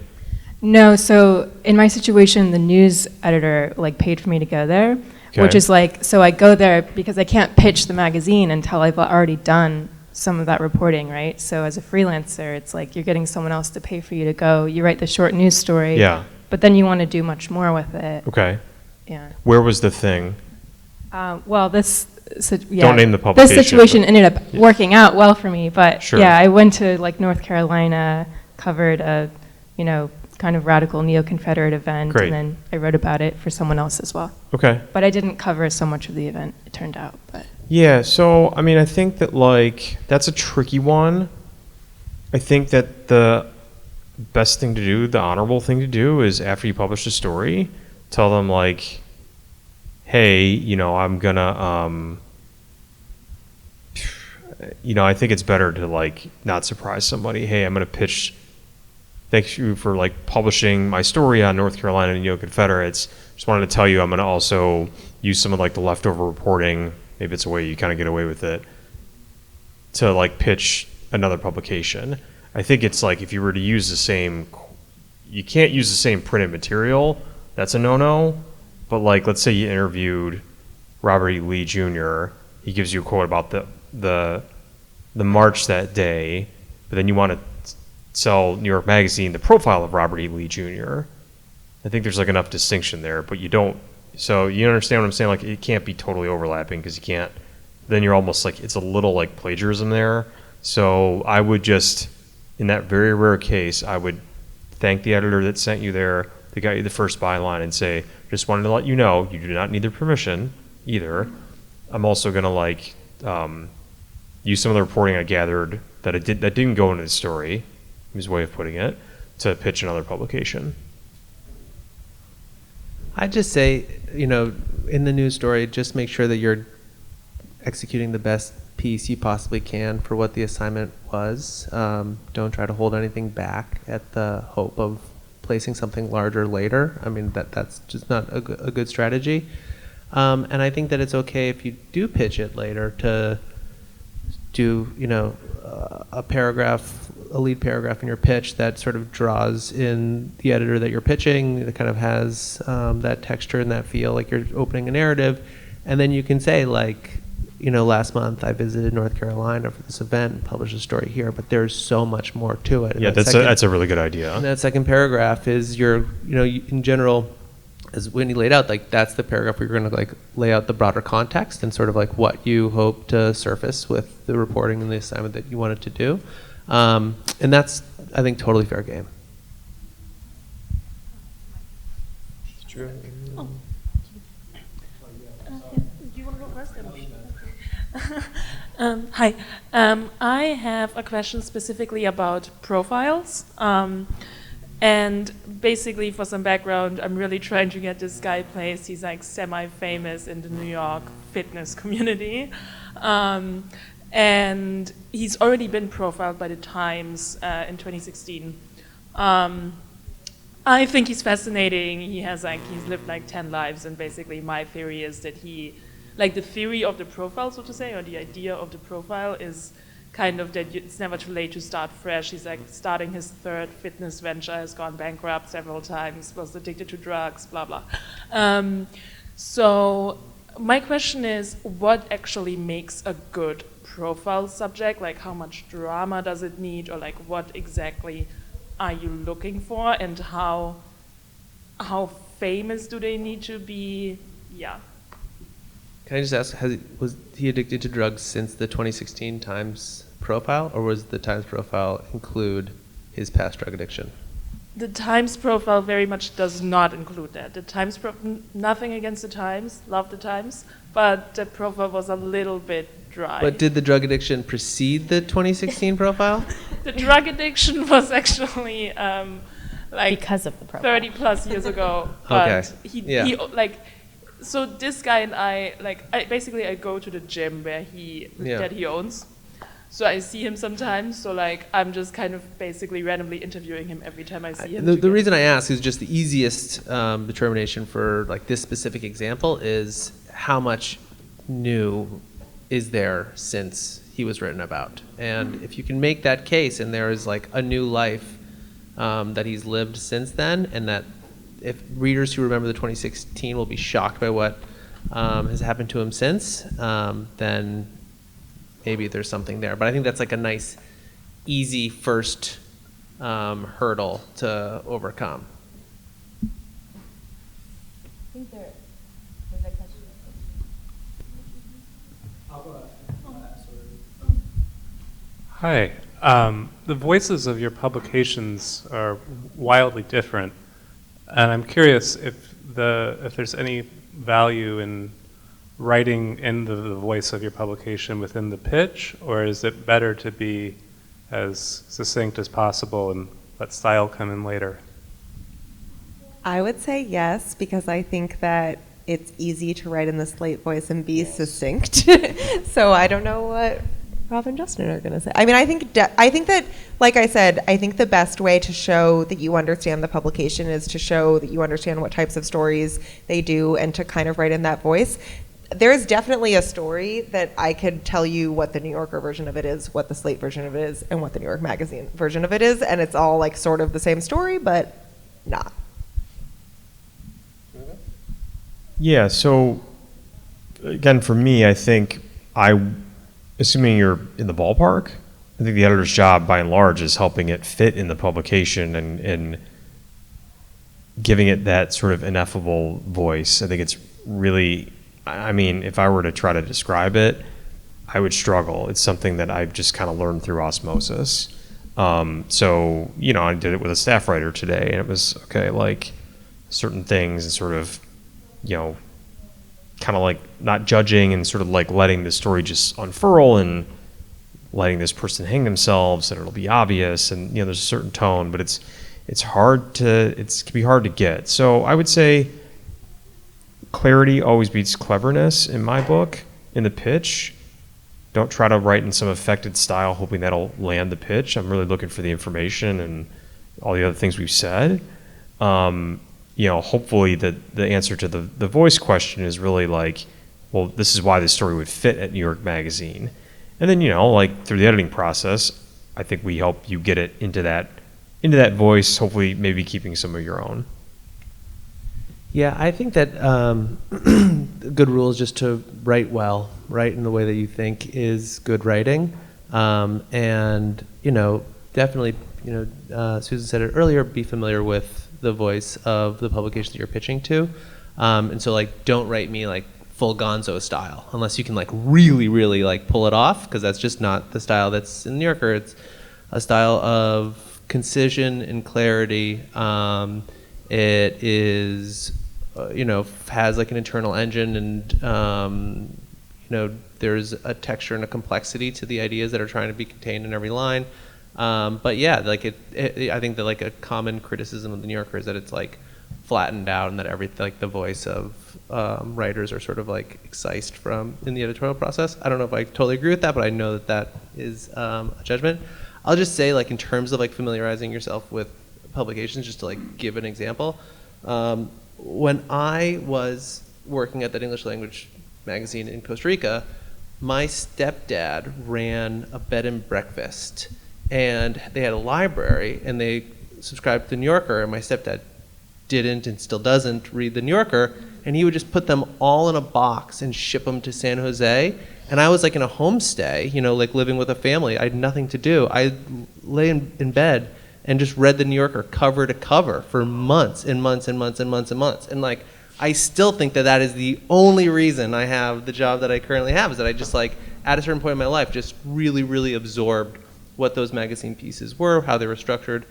No, so in my situation, the news editor paid for me to go there, Okay. which is so I go there because I can't pitch the magazine until I've already done some of that reporting, right? So as a freelancer, it's like you're getting someone else to pay for you to go. You write the short news story, Yeah. but then you want to do much more with it. Okay. Yeah. Where was the thing? Well, Don't name the publication, This situation but- ended up working out well for me, but Sure. yeah, I went to North Carolina, covered a kind of radical neo-Confederate event, Great. and then I wrote about it for someone else as well. Okay. But I didn't cover so much of the event, it turned out. But Yeah, so I mean, I think that like that's a tricky one. I think that the best thing to do, the honorable thing to do, is after you publish a story, tell them like, hey, you know, I'm gonna, you know, I think it's better to like not surprise somebody. Hey, I'm gonna pitch. Thank you for like publishing my story on North Carolina and Confederates. Just wanted to tell you I'm gonna also use some of like the leftover reporting. Maybe it's a way you kind of get away with it to like pitch another publication. I think it's like if you were to use the same, you can't use the same printed material. That's a no-no. But like, let's say you interviewed Robert E. Lee Jr. He gives you a quote about the march that day, but then you want to sell New York Magazine the profile of Robert E. Lee Jr. I think there's like enough distinction there, but you don't. So you understand what I'm saying? Like it can't be totally overlapping because you can't. Then you're almost like it's a little like plagiarism there. So I would just, in that very rare case, I would thank the editor that sent you there, that got you the first byline, and say, just wanted to let you know you do not need their permission either. I'm also gonna like use some of the reporting I gathered that didn't go into the story, his way of putting it, to pitch another publication. I'd just say, you know, in the news story, just make sure that you're executing the best piece you possibly can for what the assignment was. Don't try to hold anything back at the hope of placing something larger later. I mean, that's just not a good strategy. And I think that it's okay if you do pitch it later to do, you know, a lead paragraph in your pitch that sort of draws in the editor that you're pitching, that kind of has that texture and that feel like you're opening a narrative. And then you can say, like, you know, last month I visited North Carolina for this event and published a story here, but there's so much more to it. And Yeah, that's a really good idea. And that second paragraph is in general, as Whitney laid out, like that's the paragraph where you're going to like lay out the broader context and sort of like what you hope to surface with the reporting and the assignment that you wanted to do. And that's, I think, totally fair game. True. Do you want to go first? Hi. I have a question specifically about profiles. And basically, for some background, I'm really trying to get this guy placed. He's like semi-famous in the New York fitness community. And he's already been profiled by the Times in 2016. I think he's fascinating. He's lived like 10 lives, and basically my theory is that the theory of the profile, so to say, or the idea of the profile is kind of that it's never too late to start fresh. He's like starting his third fitness venture, has gone bankrupt several times, was addicted to drugs, blah, blah. So my question is, what actually makes a good profile subject? Like how much drama does it need, or like what exactly are you looking for, and how famous do they need to be? Yeah. Can I just ask, was he addicted to drugs since the 2016 Times profile, or was the Times profile include his past drug addiction? The Times profile very much does not include that. The Times nothing against the Times, love the Times, but the profile was a little bit dry. But did the drug addiction precede the 2016 profile? The drug addiction was actually Because of the profile. 30 plus years ago. But Okay. he like, so this guy and I I go to the gym that he owns. So I see him sometimes. So like I'm just kind of basically randomly interviewing him every time I see him. The reason I ask is just the easiest determination for like this specific example is how much new is there since he was written about. And if you can make that case and there is like a new life that he's lived since then, and that if readers who remember the 2016 will be shocked by what has happened to him since, then maybe there's something there. But I think that's like a nice, easy first hurdle to overcome. I think there's a question. Hi. The voices of your publications are wildly different, and I'm curious if there's any value in writing in the voice of your publication within the pitch, or is it better to be as succinct as possible and let style come in later? I would say yes, because I think that it's easy to write in the Slate voice and be succinct. So I don't know what Rob and Justin are going to say. I mean, I think that, like I said, I think the best way to show that you understand the publication is to show that you understand what types of stories they do and to kind of write in that voice. There's definitely a story that I could tell you what the New Yorker version of it is, what the Slate version of it is, and what the New York Magazine version of it is, and it's all like sort of the same story, but not. Yeah, so again, for me, I think assuming you're in the ballpark, I think the editor's job by and large is helping it fit in the publication and giving it that sort of ineffable voice. I think it's really, I mean, if I were to try to describe it, I would struggle. It's something that I've just kind of learned through osmosis. So, I did it with a staff writer today, and it was, okay, like certain things and sort of, kind of like not judging and sort of like letting the story just unfurl and letting this person hang themselves, and it'll be obvious, and there's a certain tone, but it can be hard to get. So I would say clarity always beats cleverness in my book. In the pitch, don't try to write in some affected style hoping that'll land the pitch. I'm really looking for the information and all the other things we've said. Hopefully the answer to the voice question is really like, well, this is why this story would fit at New York Magazine. And then, like through the editing process, I think we help you get it into that voice, hopefully maybe keeping some of your own. Yeah, I think that a good rule is just to write well, write in the way that you think is good writing. And, definitely, Susan said it earlier, be familiar with the voice of the publication that you're pitching to. And so, like, don't write me, like, full gonzo style, unless you can, like, really, really, like, pull it off, because that's just not the style that's in New Yorker. It's a style of concision and clarity. It is, has like an internal engine, and there's a texture and a complexity to the ideas that are trying to be contained in every line. But yeah, like I think that like a common criticism of the New Yorker is that it's like flattened out, and that the voice of writers are sort of like excised from in the editorial process. I don't know if I totally agree with that, but I know that is a judgment. I'll just say, like, in terms of like familiarizing yourself with publications, just to like give an example, when I was working at that English language magazine in Costa Rica, my stepdad ran a bed and breakfast, and they had a library, and they subscribed to the New Yorker, and my stepdad didn't and still doesn't read the New Yorker, and he would just put them all in a box and ship them to San Jose. And I was like in a homestay, like living with a family. I had nothing to do. I lay in bed and just read the New Yorker cover to cover for months and months and months and months and months. And like, I still think that is the only reason I have the job that I currently have, is that I just like, at a certain point in my life, just really, really absorbed what those magazine pieces were, how they were structured,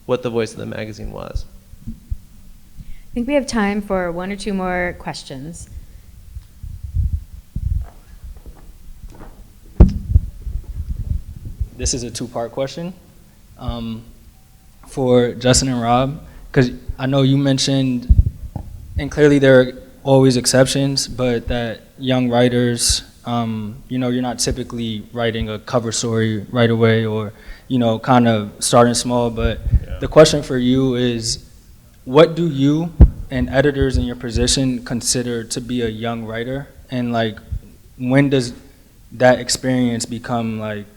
what the voice of the magazine was. I think we have time for one or two more questions. This is a two-part question for Justin and Rob, because I know you mentioned, and clearly there are always exceptions, but that young writers, you're not typically writing a cover story right away, or, kind of starting small. But the question for you is, what do you and editors in your position consider to be a young writer? And like, when does that experience become like,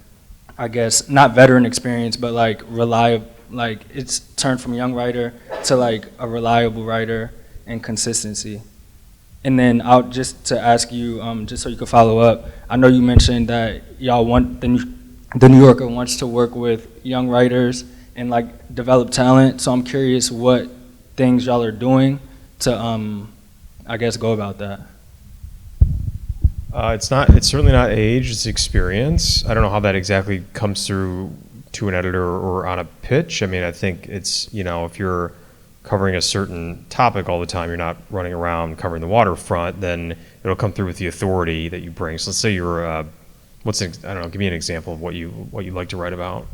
I guess, not veteran experience, but like reliable, like it's turned from young writer to like a reliable writer and consistency? And then just to ask you, just so you can follow up, I know you mentioned that y'all want, the New Yorker wants to work with young writers and like develop talent. So I'm curious what things y'all are doing to, I guess, go about that. It's certainly not age, it's experience. I don't know how that exactly comes through to an editor or on a pitch. I mean, I think it's, if you're covering a certain topic all the time, you're not running around covering the waterfront, then it'll come through with the authority that you bring. So let's say you're, I don't know, give me an example of what you like to write about.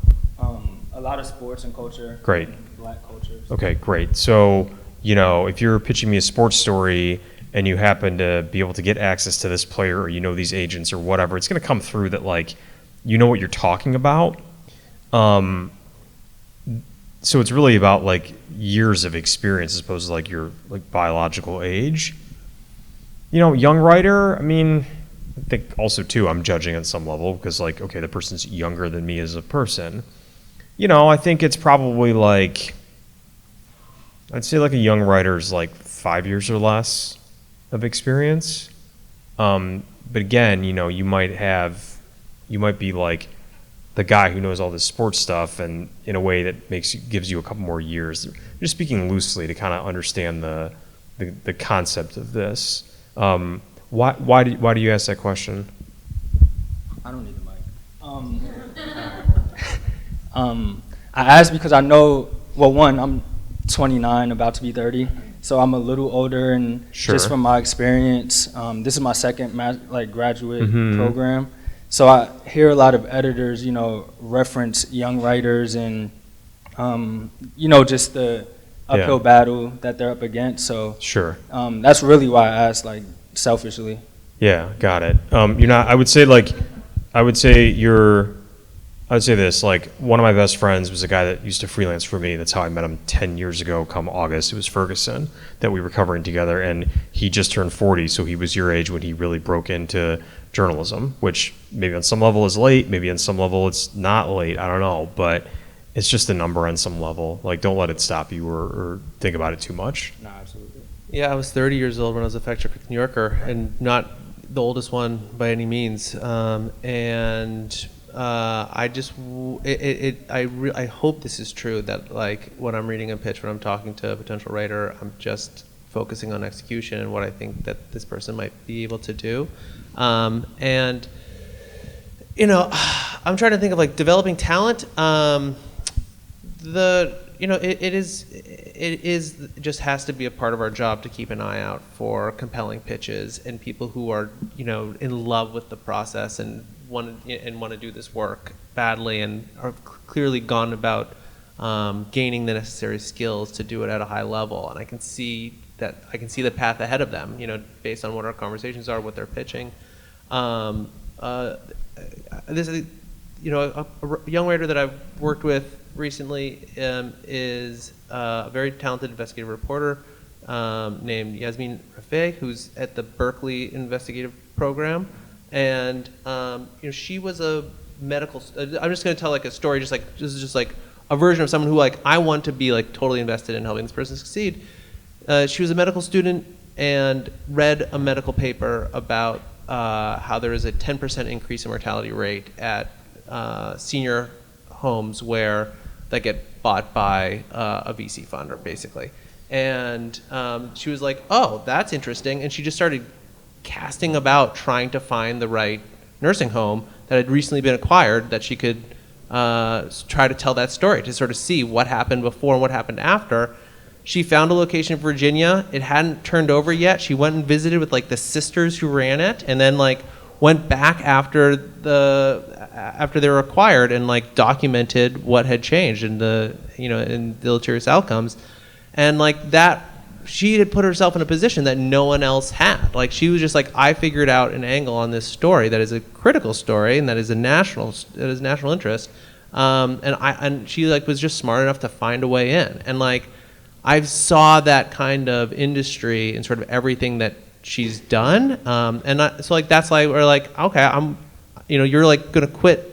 A lot of sports and culture. Great. And Black culture. Okay, great. So, if you're pitching me a sports story and you happen to be able to get access to this player or these agents or whatever, it's going to come through that what you're talking about. So it's really about years of experience as opposed to your biological age. Young writer, I mean, I think also too I'm judging at some level because okay, the person's younger than me as a person. I think it's probably I'd say a young writer's 5 years or less of experience. But again, you might be the guy who knows all this sports stuff and in a way that gives you a couple more years. Just speaking loosely to kind of understand the concept of this. Why do you ask that question? I don't need the mic. I asked because I know, well, one, I'm 29, about to be 30, so I'm a little older, and Sure. just from my experience, this is my second graduate Mhm. program, so I hear a lot of editors, reference young writers and, just the uphill battle that they're up against. So Sure. that's really why I asked, selfishly. Yeah, got it. You're not. I would say this. One of my best friends was a guy that used to freelance for me. That's how I met him 10 years ago. Come August, it was Ferguson that we were covering together, and he just turned 40, so he was your age when he really broke into journalism. Which maybe on some level is late, maybe on some level it's not late. I don't know, but it's just a number on some level. Don't let it stop you or think about it too much. No, absolutely. Yeah, I was 30 years old when I was a fact checker at the New Yorker, and not the oldest one by any means. I hope this is true, that when I'm reading a pitch, when I'm talking to a potential writer, I'm just focusing on execution and what I think that this person might be able to do. I'm trying to think of developing talent. It just has to be a part of our job to keep an eye out for compelling pitches and people who are in love with the process and want to do this work badly and are clearly gone about gaining the necessary skills to do it at a high level. And I can see the path ahead of them, based on what our conversations are, what they're pitching. A young writer that I've worked with recently is a very talented investigative reporter named Yasmin Rafay, who's at the Berkeley Investigative Program, and she was a medical. I'm just going to tell a story, this is just a version of someone who I want to be totally invested in helping this person succeed. She was a medical student and read a medical paper about how there is a 10% increase in mortality rate at senior homes that get bought by a VC fund, basically. And she was like, oh, that's interesting. And she just started casting about trying to find the right nursing home that had recently been acquired that she could try to tell that story, to sort of see what happened before and what happened after. She found a location in Virginia. It hadn't turned over yet. She went and visited with the sisters who ran it, and then went back after they were acquired and documented what had changed and the deleterious outcomes, and that she had put herself in a position that no one else had. She was just I figured out an angle on this story that is a critical story and that is national interest, and she was just smart enough to find a way in, and I saw that kind of industry and sort of everything that she's done, so that's why we're okay, I'm, you're gonna quit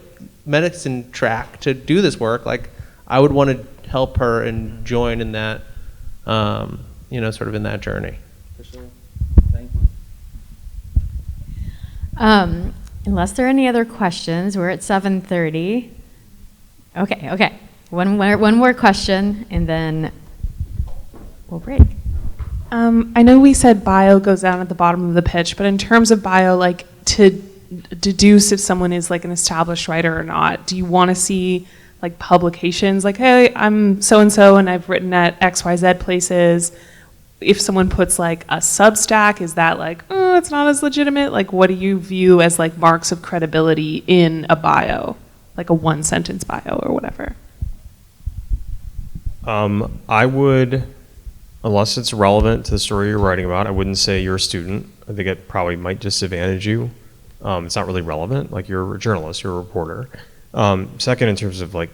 medicine track to do this work. I would want to help her and join in that, sort of in that journey. For sure. Thank you. Unless there are any other questions, we're at 7:30. Okay. One more question, and then we'll break. I know we said bio goes down at the bottom of the pitch, but in terms of bio, to deduce if someone is an established writer or not, do you want to see like publications, like, hey, I'm so-and-so and I've written at XYZ places. If someone puts like a Substack, is that like, oh, it's not as legitimate? Like, what do you view as like marks of credibility in a bio, like a one-sentence bio or whatever? I would, unless it's relevant to the story you're writing about, I wouldn't say you're a student. I think it probably might disadvantage you. It's not really relevant. Like, you're a journalist, you're a reporter. Second, in terms of like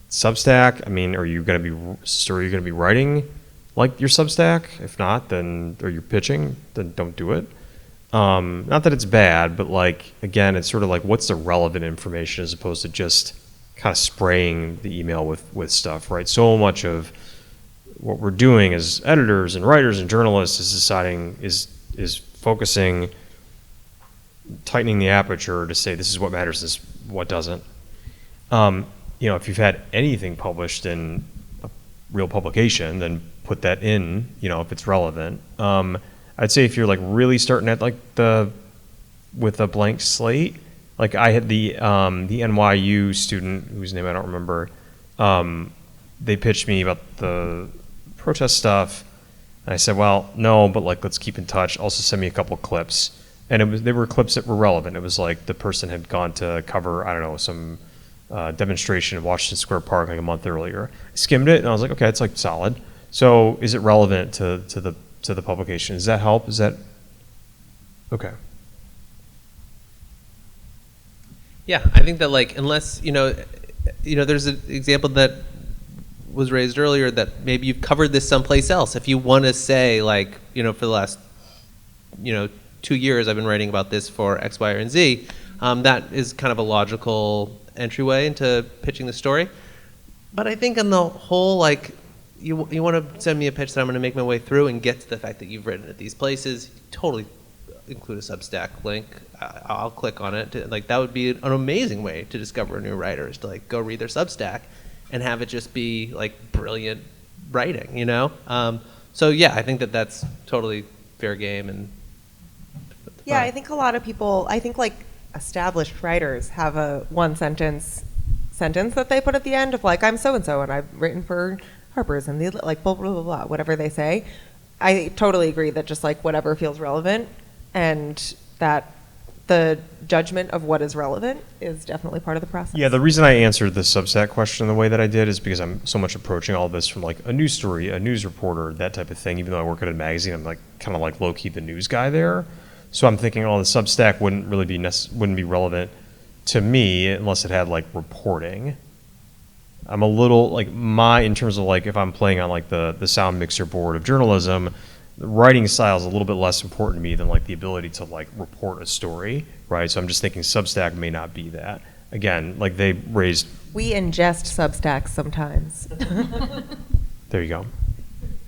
Substack, I mean, are you going to be writing like your Substack? If not, then, or you're pitching, then don't do it. Not that it's bad, but like, again, it's sort of like, what's the relevant information as opposed to just kind of spraying the email with stuff, right? So much of what we're doing as editors and writers and journalists is focusing, tightening the aperture to say this is what matters, this is what doesn't. If you've had anything published in a real publication, then put that in, if it's relevant. I'd say if you're like really starting at like with a blank slate, like I had the NYU student whose name I don't remember. They pitched me about the protest stuff, and I said, well, no, but like let's keep in touch. Also send me a couple clips, and they were clips that were relevant. It was like the person had gone to cover, I don't know, some demonstration in Washington Square Park like a month earlier. I skimmed it and I was like, okay, it's like solid. So is it relevant to the publication? Does that help? Is that okay? Yeah, I think that like unless there's an example that was raised earlier that maybe you've covered this someplace else. If you want to say like for the last 2 years I've been writing about this for X, Y, or Z, that is kind of a logical entryway into pitching the story. But I think on the whole, like you want to send me a pitch that I'm going to make my way through and get to the fact that you've written at these places. Totally include a Substack link. I'll click on it. Like that would be an amazing way to discover a new writer, is to like go read their Substack and have it just be like brilliant writing, So yeah, I think that's totally fair game. And yeah, I think a lot of people, like established writers have a one sentence that they put at the end of like, I'm so and so and I've written for Harper's and the like blah blah blah blah, whatever they say. I totally agree that just like whatever feels relevant, and that the judgment of what is relevant is definitely part of the process. Yeah, the reason I answered the Substack question the way that I did is because I'm so much approaching all this from like a news story, a news reporter, that type of thing. Even though I work at a magazine, I'm like kind of like low key the news guy there. So I'm thinking, the Substack wouldn't be relevant to me unless it had like reporting. I'm a little like in terms of like if I'm playing on like the sound mixer board of journalism, the writing style is a little bit less important to me than like the ability to like report a story, right? So I'm just thinking Substack may not be that. Again, like we ingest Substacks sometimes. There you go.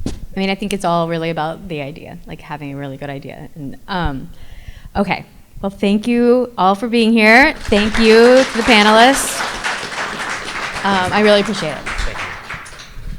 I mean, I think it's all really about the idea, like having a really good idea. And okay, well, thank you all for being here. Thank you to the panelists. I really appreciate it.